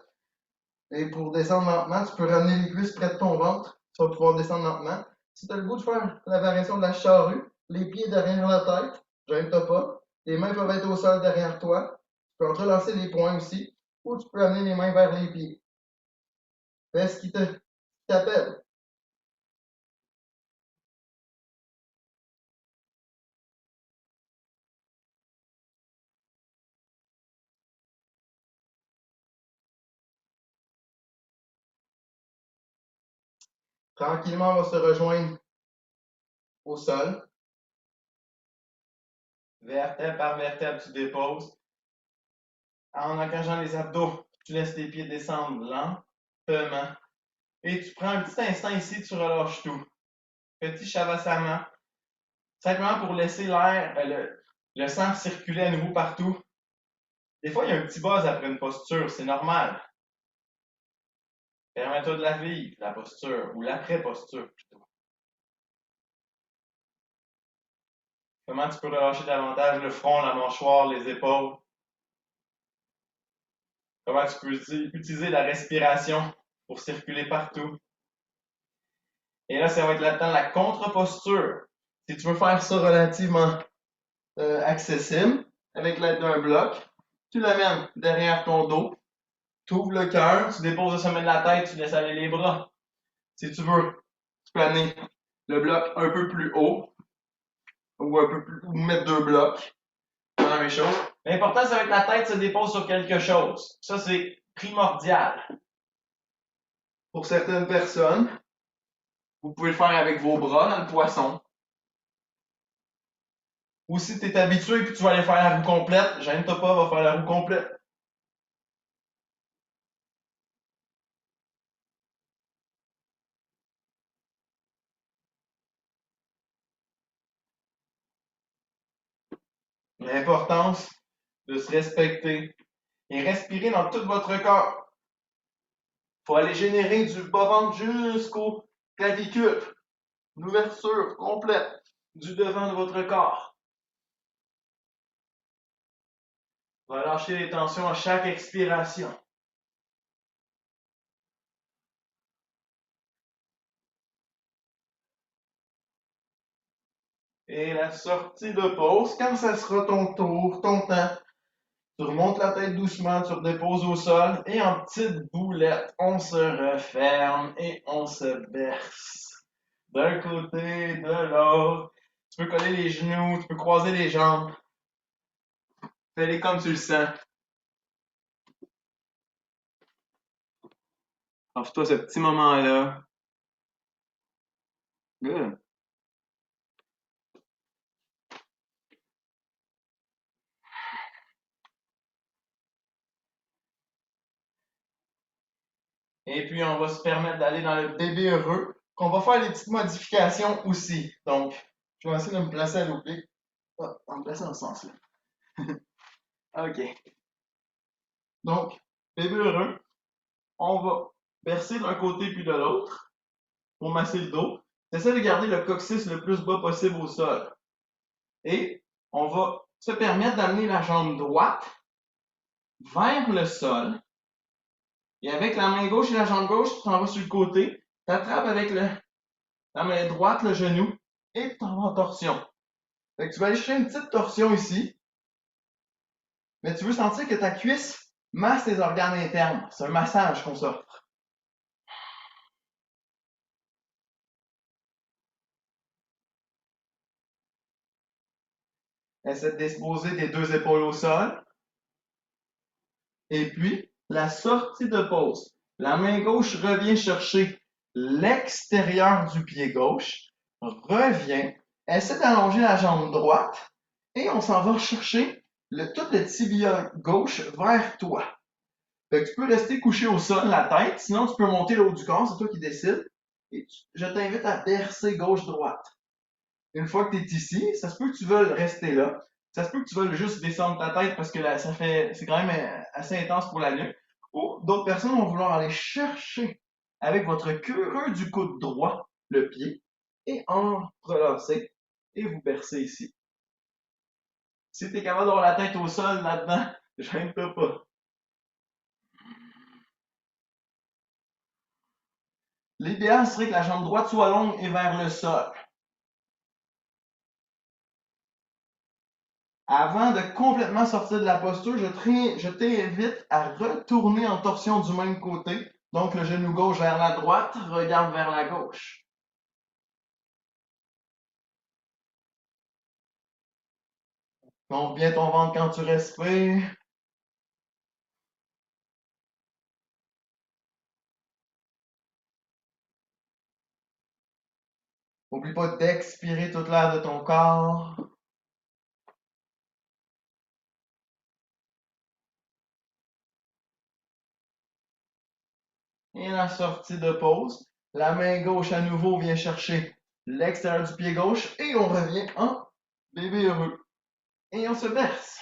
Et pour descendre lentement, tu peux ramener les cuisses près de ton ventre. Tu vas pouvoir descendre lentement. Si tu as le goût de faire la variation de la charrue, les pieds derrière la tête, gêne-toi pas. Les mains peuvent être au sol derrière toi. Tu peux relancer les poings aussi. Ou tu peux amener les mains vers les pieds. Fais ce qui t'appelle. Tranquillement, on va se rejoindre au sol. Vertèbre par vertèbre, tu déposes. En engageant les abdos, tu laisses tes pieds descendre lentement. Et tu prends un petit instant ici, tu relâches tout. Petit Shavasana. Simplement pour laisser l'air, le sang circuler à nouveau partout. Des fois, il y a un petit buzz après une posture, c'est normal. Permets-toi de la vivre, la posture, ou l'après-posture plutôt. Comment tu peux relâcher davantage le front, la mâchoire, les épaules? Comment tu peux utiliser la respiration pour circuler partout? Et là, ça va être là-dedans la contre-posture. Si tu veux faire ça relativement accessible, avec l'aide d'un bloc, tu l'amènes derrière ton dos, tu ouvres le cœur, tu déposes le sommet de la tête, tu laisses aller les bras. Si tu veux, tu peux amener le bloc un peu plus haut ou mettre deux blocs. C'est la même chose. L'important, c'est que la tête se dépose sur quelque chose. Ça, c'est primordial. Pour certaines personnes, vous pouvez le faire avec vos bras dans le poisson. Ou si tu es habitué et tu vas aller faire la roue complète, gêne-toi pas, va faire la roue complète. L'importance de se respecter et respirer dans tout votre corps. Il faut aller générer du bas-ventre jusqu'au clavicule. Une ouverture complète du devant de votre corps. Relâchez les tensions à chaque expiration. Et la sortie de pause, quand ça sera ton tour, ton temps, Tu remontes la tête doucement, tu redéposes au sol et en petite boulette, on se referme et on se berce. D'un côté, de l'autre. Tu peux coller les genoux, tu peux croiser les jambes. Fais-les comme tu le sens. Offre-toi ce petit moment-là. Good. Et puis, on va se permettre d'aller dans le bébé heureux, qu'on va faire des petites modifications aussi. Donc, je vais essayer de me placer à l'oblique. Ah, on va me placer dans ce sens-là. OK. Donc, bébé heureux, on va bercer d'un côté puis de l'autre pour masser le dos. J'essaie de garder le coccyx le plus bas possible au sol. Et on va se permettre d'amener la jambe droite vers le sol. Et avec la main gauche et la jambe gauche, tu t'en vas sur le côté, tu attrapes avec la main droite le genou et tu t'en vas en torsion. Fait que tu vas aller chercher une petite torsion ici, mais tu veux sentir que ta cuisse masse tes organes internes. C'est un massage qu'on s'offre. Essaie de disposer tes deux épaules au sol. Et puis, la sortie de pause. La main gauche revient chercher l'extérieur du pied gauche, revient, essaie d'allonger la jambe droite et on s'en va chercher tout le tibia gauche vers toi. Fait que tu peux rester couché au sol, la tête, sinon tu peux monter le haut du corps, c'est toi qui décides. Et je t'invite à bercer gauche-droite. Une fois que tu es ici, ça se peut que tu veuilles rester là. Ça se peut que tu veuilles juste descendre ta tête parce que là, c'est quand même assez intense pour la nuque. Ou d'autres personnes vont vouloir aller chercher avec votre creux du coude droit le pied et entrelacer et vous bercer ici. Si tu es capable d'avoir la tête au sol là-dedans, gêne-toi pas. L'idéal serait que la jambe droite soit longue et vers le sol. Avant de complètement sortir de la posture, je t'invite à retourner en torsion du même côté. Donc, le genou gauche vers la droite, regarde vers la gauche. Gonfle bien ton ventre quand tu respires. N'oublie pas d'expirer toute l'air de ton corps. Et la sortie de pause. La main gauche à nouveau vient chercher l'extérieur du pied gauche et on revient en bébé heureux. Et on se berce.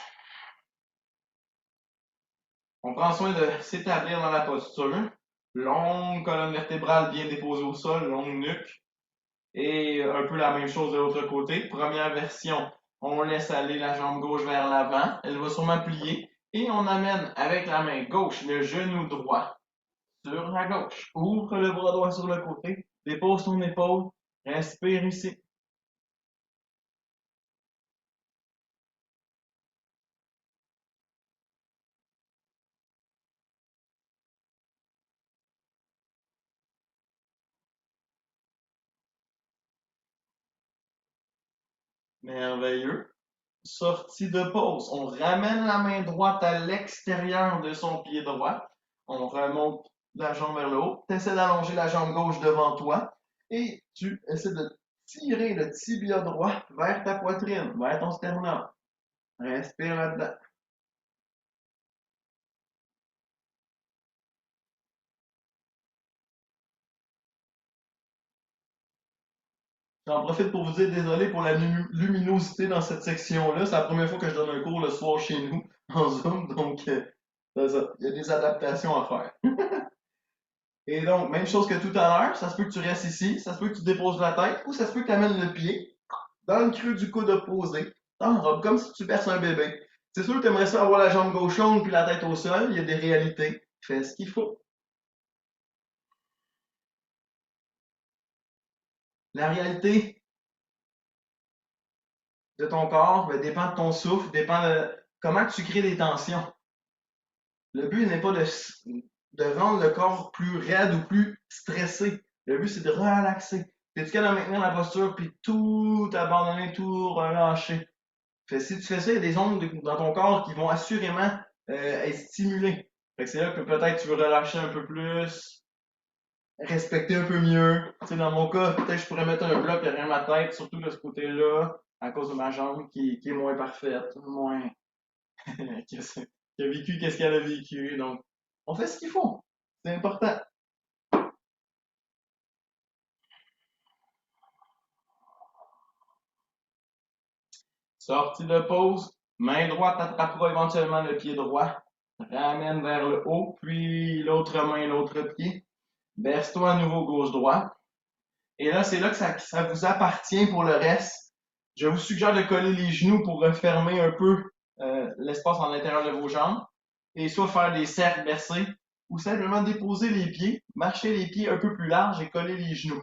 On prend soin de s'établir dans la posture. Longue colonne vertébrale bien déposée au sol, longue nuque. Et un peu la même chose de l'autre côté. Première version, on laisse aller la jambe gauche vers l'avant. Elle va sûrement plier. Et on amène avec la main gauche le genou droit sur la gauche. Ouvre le bras droit sur le côté. Dépose ton épaule. Respire ici. Merveilleux. Sortie de pause. On ramène la main droite à l'extérieur de son pied droit. On remonte la jambe vers le haut. Tu essaies d'allonger la jambe gauche devant toi et tu essaies de tirer le tibia droit vers ta poitrine, vers ton sternum. Respire là-dedans. J'en profite pour vous dire désolé pour la luminosité dans cette section-là. C'est la première fois que je donne un cours le soir chez nous en Zoom, donc il y a des adaptations à faire. Et donc, même chose que tout à l'heure, ça se peut que tu restes ici, ça se peut que tu déposes la tête, ou ça se peut que tu amènes le pied dans le creux du coude opposé, t'enrobes comme si tu berces un bébé. C'est sûr que tu aimerais ça avoir la jambe gauche longue puis la tête au sol, il y a des réalités. Fais ce qu'il faut. La réalité de ton corps dépend de ton souffle, dépend comment tu crées des tensions. Le but n'est pas de rendre le corps plus raide ou plus stressé. Le but, c'est de relaxer. Es-tu capable de maintenir la posture puis tout abandonner, tout relâcher? Si tu fais ça, il y a des zones dans ton corps qui vont assurément être stimulées. C'est là que peut-être tu veux relâcher un peu plus, respecter un peu mieux. Dans mon cas, peut-être je pourrais mettre un bloc derrière ma tête, surtout de ce côté-là, à cause de ma jambe qui est moins parfaite, moins qui a vécu qu'est-ce qu'elle a vécu. Donc, on fait ce qu'il faut. C'est important. Sortie de pause, main droite attrapera éventuellement le pied droit. Ramène vers le haut, puis l'autre main, l'autre pied. Berce-toi à nouveau gauche-droite. Et là, c'est là que ça vous appartient pour le reste. Je vous suggère de coller les genoux pour refermer un peu l'espace en l'intérieur de vos jambes. Et soit faire des cercles bercés, ou simplement déposer les pieds, marcher les pieds un peu plus larges et coller les genoux.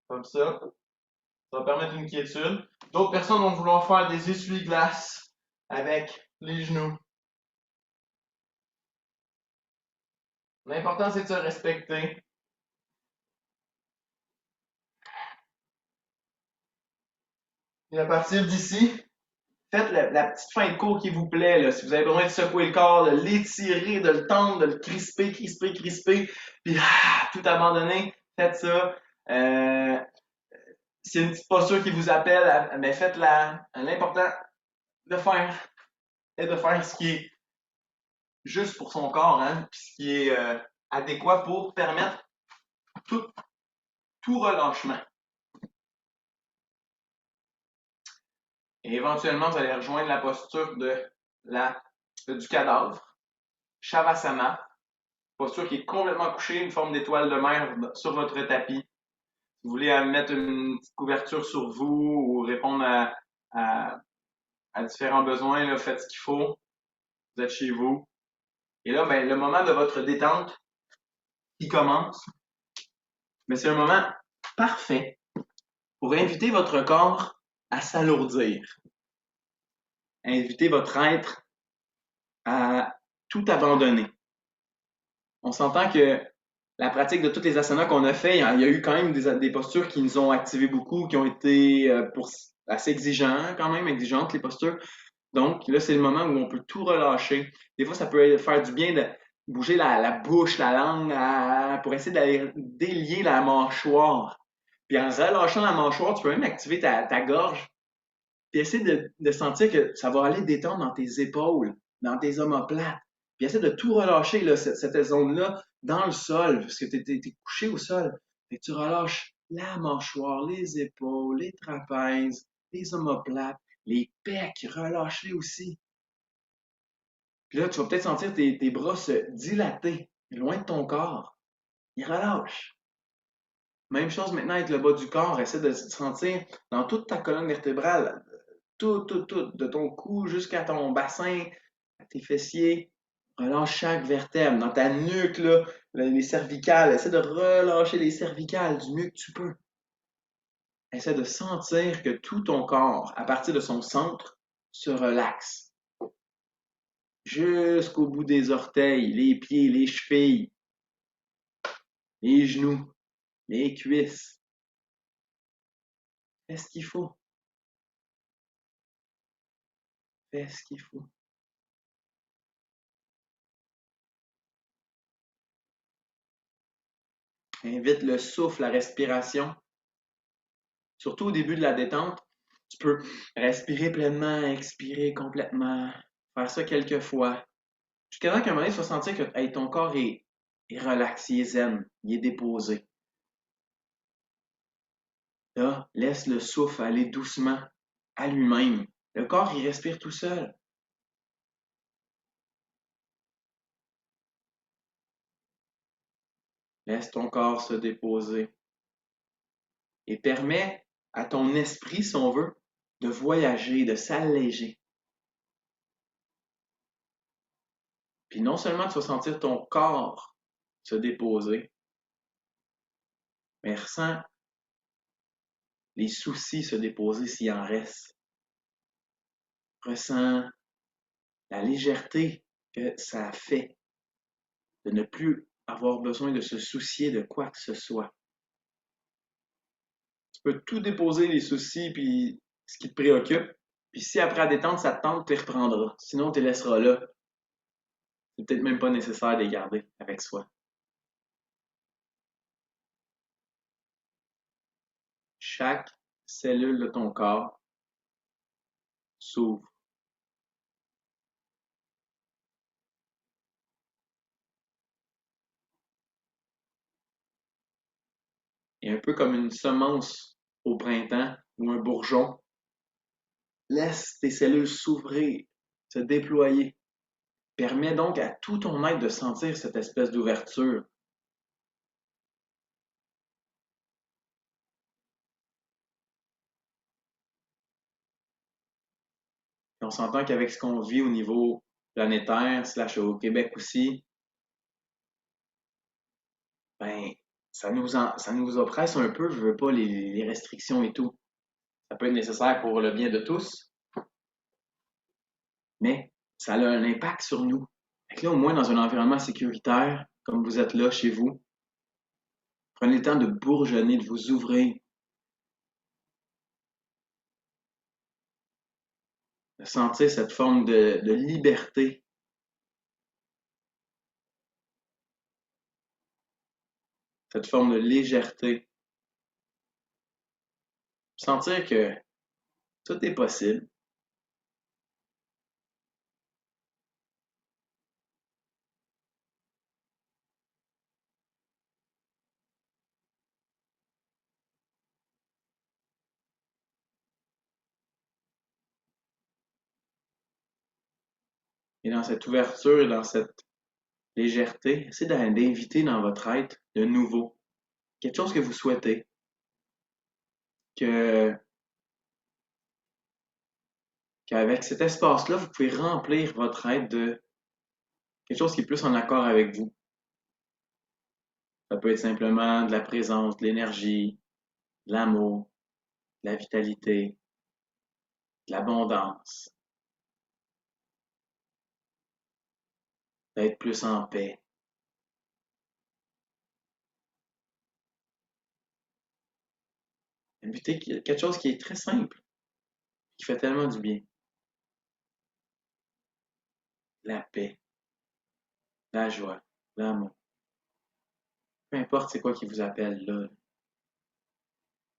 Comme ça. Ça va permettre une quiétude. D'autres personnes vont vouloir faire des essuie-glaces avec les genoux. L'important, c'est de se respecter. Et à partir d'ici, faites la petite fin de cours qui vous plaît. Là. Si vous avez besoin de secouer le corps, de l'étirer, de le tendre, de le crisper, crisper, crisper, puis tout abandonner, faites ça. C'est une petite posture qui vous appelle, mais faites-la. L'important de faire est de faire ce qui est juste pour son corps, hein, puis ce qui est adéquat pour permettre tout, tout relâchement. Et éventuellement, vous allez rejoindre la posture du cadavre, Shavasana, posture qui est complètement couchée, une forme d'étoile de mer sur votre tapis. Si vous voulez mettre une petite couverture sur vous ou répondre à, à différents besoins, là, faites ce qu'il faut. Vous êtes chez vous. Et là, ben, le moment de votre détente qui commence, mais c'est un moment parfait pour inviter votre corps à s'alourdir. Inviter votre être à tout abandonner. On s'entend que la pratique de toutes les asanas qu'on a fait, il y a eu quand même des postures qui nous ont activé beaucoup, qui ont été assez exigeantes les postures. Donc là, c'est le moment où on peut tout relâcher. Des fois, ça peut faire du bien de bouger la bouche, la langue, pour essayer d'aller délier la mâchoire. Puis en relâchant la mâchoire, tu peux même activer ta gorge. Puis essayer de sentir que ça va aller détendre dans tes épaules, dans tes omoplates. Puis essaie de tout relâcher, là, cette zone-là, dans le sol, parce que tu es couché au sol. Et tu relâches la mâchoire, les épaules, les trapèzes, les omoplates, les pecs, relâche-les aussi. Puis là, tu vas peut-être sentir tes bras se dilater, loin de ton corps. Ils relâchent. Même chose maintenant avec le bas du corps. Essaie de sentir dans toute ta colonne vertébrale, tout, de ton cou jusqu'à ton bassin, à tes fessiers. Relâche chaque vertèbre. Dans ta nuque, là, les cervicales, essaie de relâcher les cervicales du mieux que tu peux. Essaie de sentir que tout ton corps, à partir de son centre, se relaxe. Jusqu'au bout des orteils, les pieds, les chevilles, les genoux, les cuisses. Fais ce qu'il faut. Fais ce qu'il faut. Invite le souffle, la respiration. Surtout au début de la détente, tu peux respirer pleinement, expirer complètement, faire ça quelques fois. Jusqu'à temps qu'à un moment donné, tu vas sentir que hey, ton corps est relax, il est zen, il est déposé. Là, laisse le souffle aller doucement à lui-même. Le corps, il respire tout seul. Laisse ton corps se déposer. Et permets à ton esprit, si on veut, de voyager, de s'alléger. Puis non seulement tu vas sentir ton corps se déposer, mais ressens les soucis se déposer s'il en reste. ressens la légèreté que ça fait de ne plus avoir besoin de se soucier de quoi que ce soit. Tu peux tout déposer, les soucis, puis ce qui te préoccupe. Puis si après la détente, ça te tente, tu les reprendras. Sinon, tu les laisseras là. C'est peut-être même pas nécessaire de les garder avec soi. Chaque cellule de ton corps s'ouvre. Et un peu comme une semence au printemps ou un bourgeon, laisse tes cellules s'ouvrir, se déployer. Permets donc à tout ton être de sentir cette espèce d'ouverture. Et on s'entend qu'avec ce qu'on vit au niveau planétaire, slash au Québec aussi, ben, ça nous oppresse un peu, je veux pas, les restrictions et tout. Ça peut être nécessaire pour le bien de tous, mais ça a un impact sur nous. Fait que là, au moins, dans un environnement sécuritaire, comme vous êtes là chez vous, prenez le temps de bourgeonner, de vous ouvrir, de sentir cette forme de liberté, cette forme de légèreté. Sentir que tout est possible. Et dans cette ouverture et dans cette légèreté, essayez d'inviter dans votre être de nouveau. Quelque chose que vous souhaitez. Que, qu'avec cet espace-là, vous pouvez remplir votre être de quelque chose qui est plus en accord avec vous. Ça peut être simplement de la présence, de l'énergie, de l'amour, de la vitalité, de l'abondance, d'être plus en paix. Invitez quelque chose qui est très simple, qui fait tellement du bien. La paix, la joie, l'amour. Peu importe c'est quoi qui vous appelle là.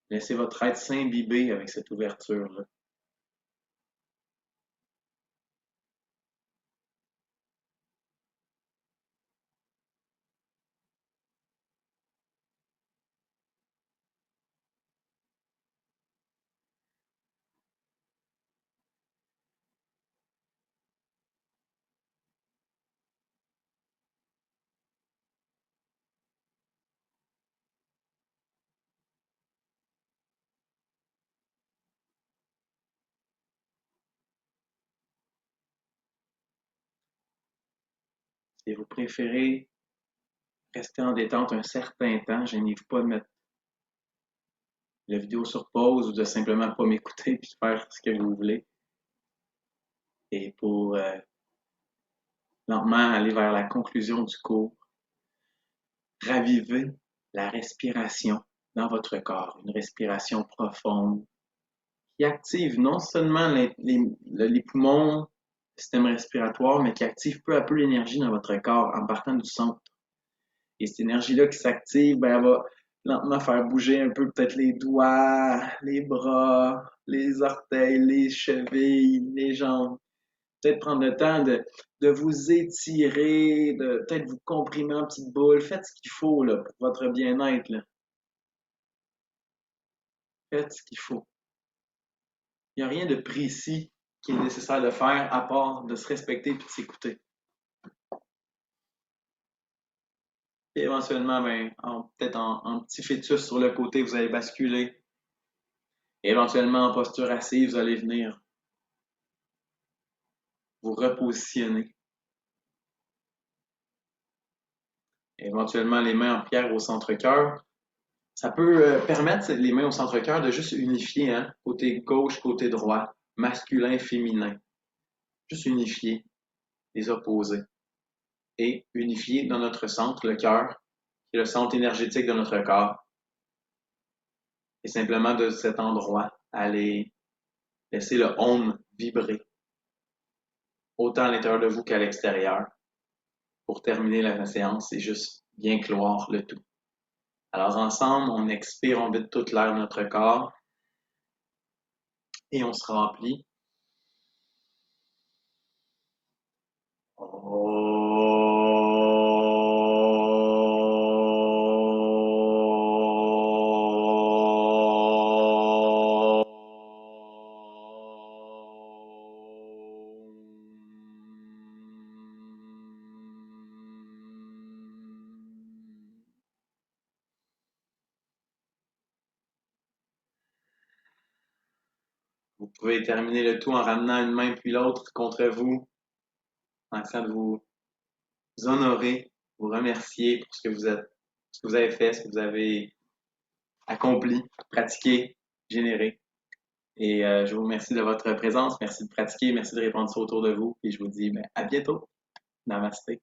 Laissez votre être s'imbiber avec cette ouverture-là. Si vous préférez rester en détente un certain temps, gênez-vous pas de mettre la vidéo sur pause ou de simplement pas m'écouter puis faire ce que vous voulez. Et pour lentement aller vers la conclusion du cours, ravivez la respiration dans votre corps, une respiration profonde qui active non seulement les poumons, le système respiratoire, mais qui active peu à peu l'énergie dans votre corps en partant du centre. Et cette énergie-là qui s'active, ben, elle va lentement faire bouger un peu peut-être les doigts, les bras, les orteils, les chevilles, les jambes. Peut-être prendre le temps de vous étirer, de peut-être vous comprimer en petites boules. Faites ce qu'il faut là, pour votre bien-être. Là. Faites ce qu'il faut. Il n'y a rien de précis qui est nécessaire de faire à part de se respecter et de s'écouter. Et éventuellement, ben, peut-être en petit fœtus sur le côté, vous allez basculer. Et éventuellement, en posture assise, vous allez venir vous repositionner. Et éventuellement, les mains en pierre au centre-cœur. Ça peut permettre, les mains au centre-cœur, de juste unifier, hein, côté gauche, côté droit, masculin, féminin. juste unifier les opposés et unifier dans notre centre, le cœur, qui est le centre énergétique de notre corps. Et simplement de cet endroit, aller laisser le Om vibrer, autant à l'intérieur de vous qu'à l'extérieur. Pour terminer la séance, c'est juste bien clore le tout. Alors ensemble, on expire, on vide toute l'air de notre corps et on se remplit. Vous pouvez terminer le tout en ramenant une main puis l'autre contre vous, en essayant de vous honorer, vous remercier pour ce que vous êtes, ce que vous avez fait, ce que vous avez accompli, pratiqué, généré. Et je vous remercie de votre présence, merci de pratiquer, merci de répondre ça autour de vous, et je vous dis à bientôt. Namasté.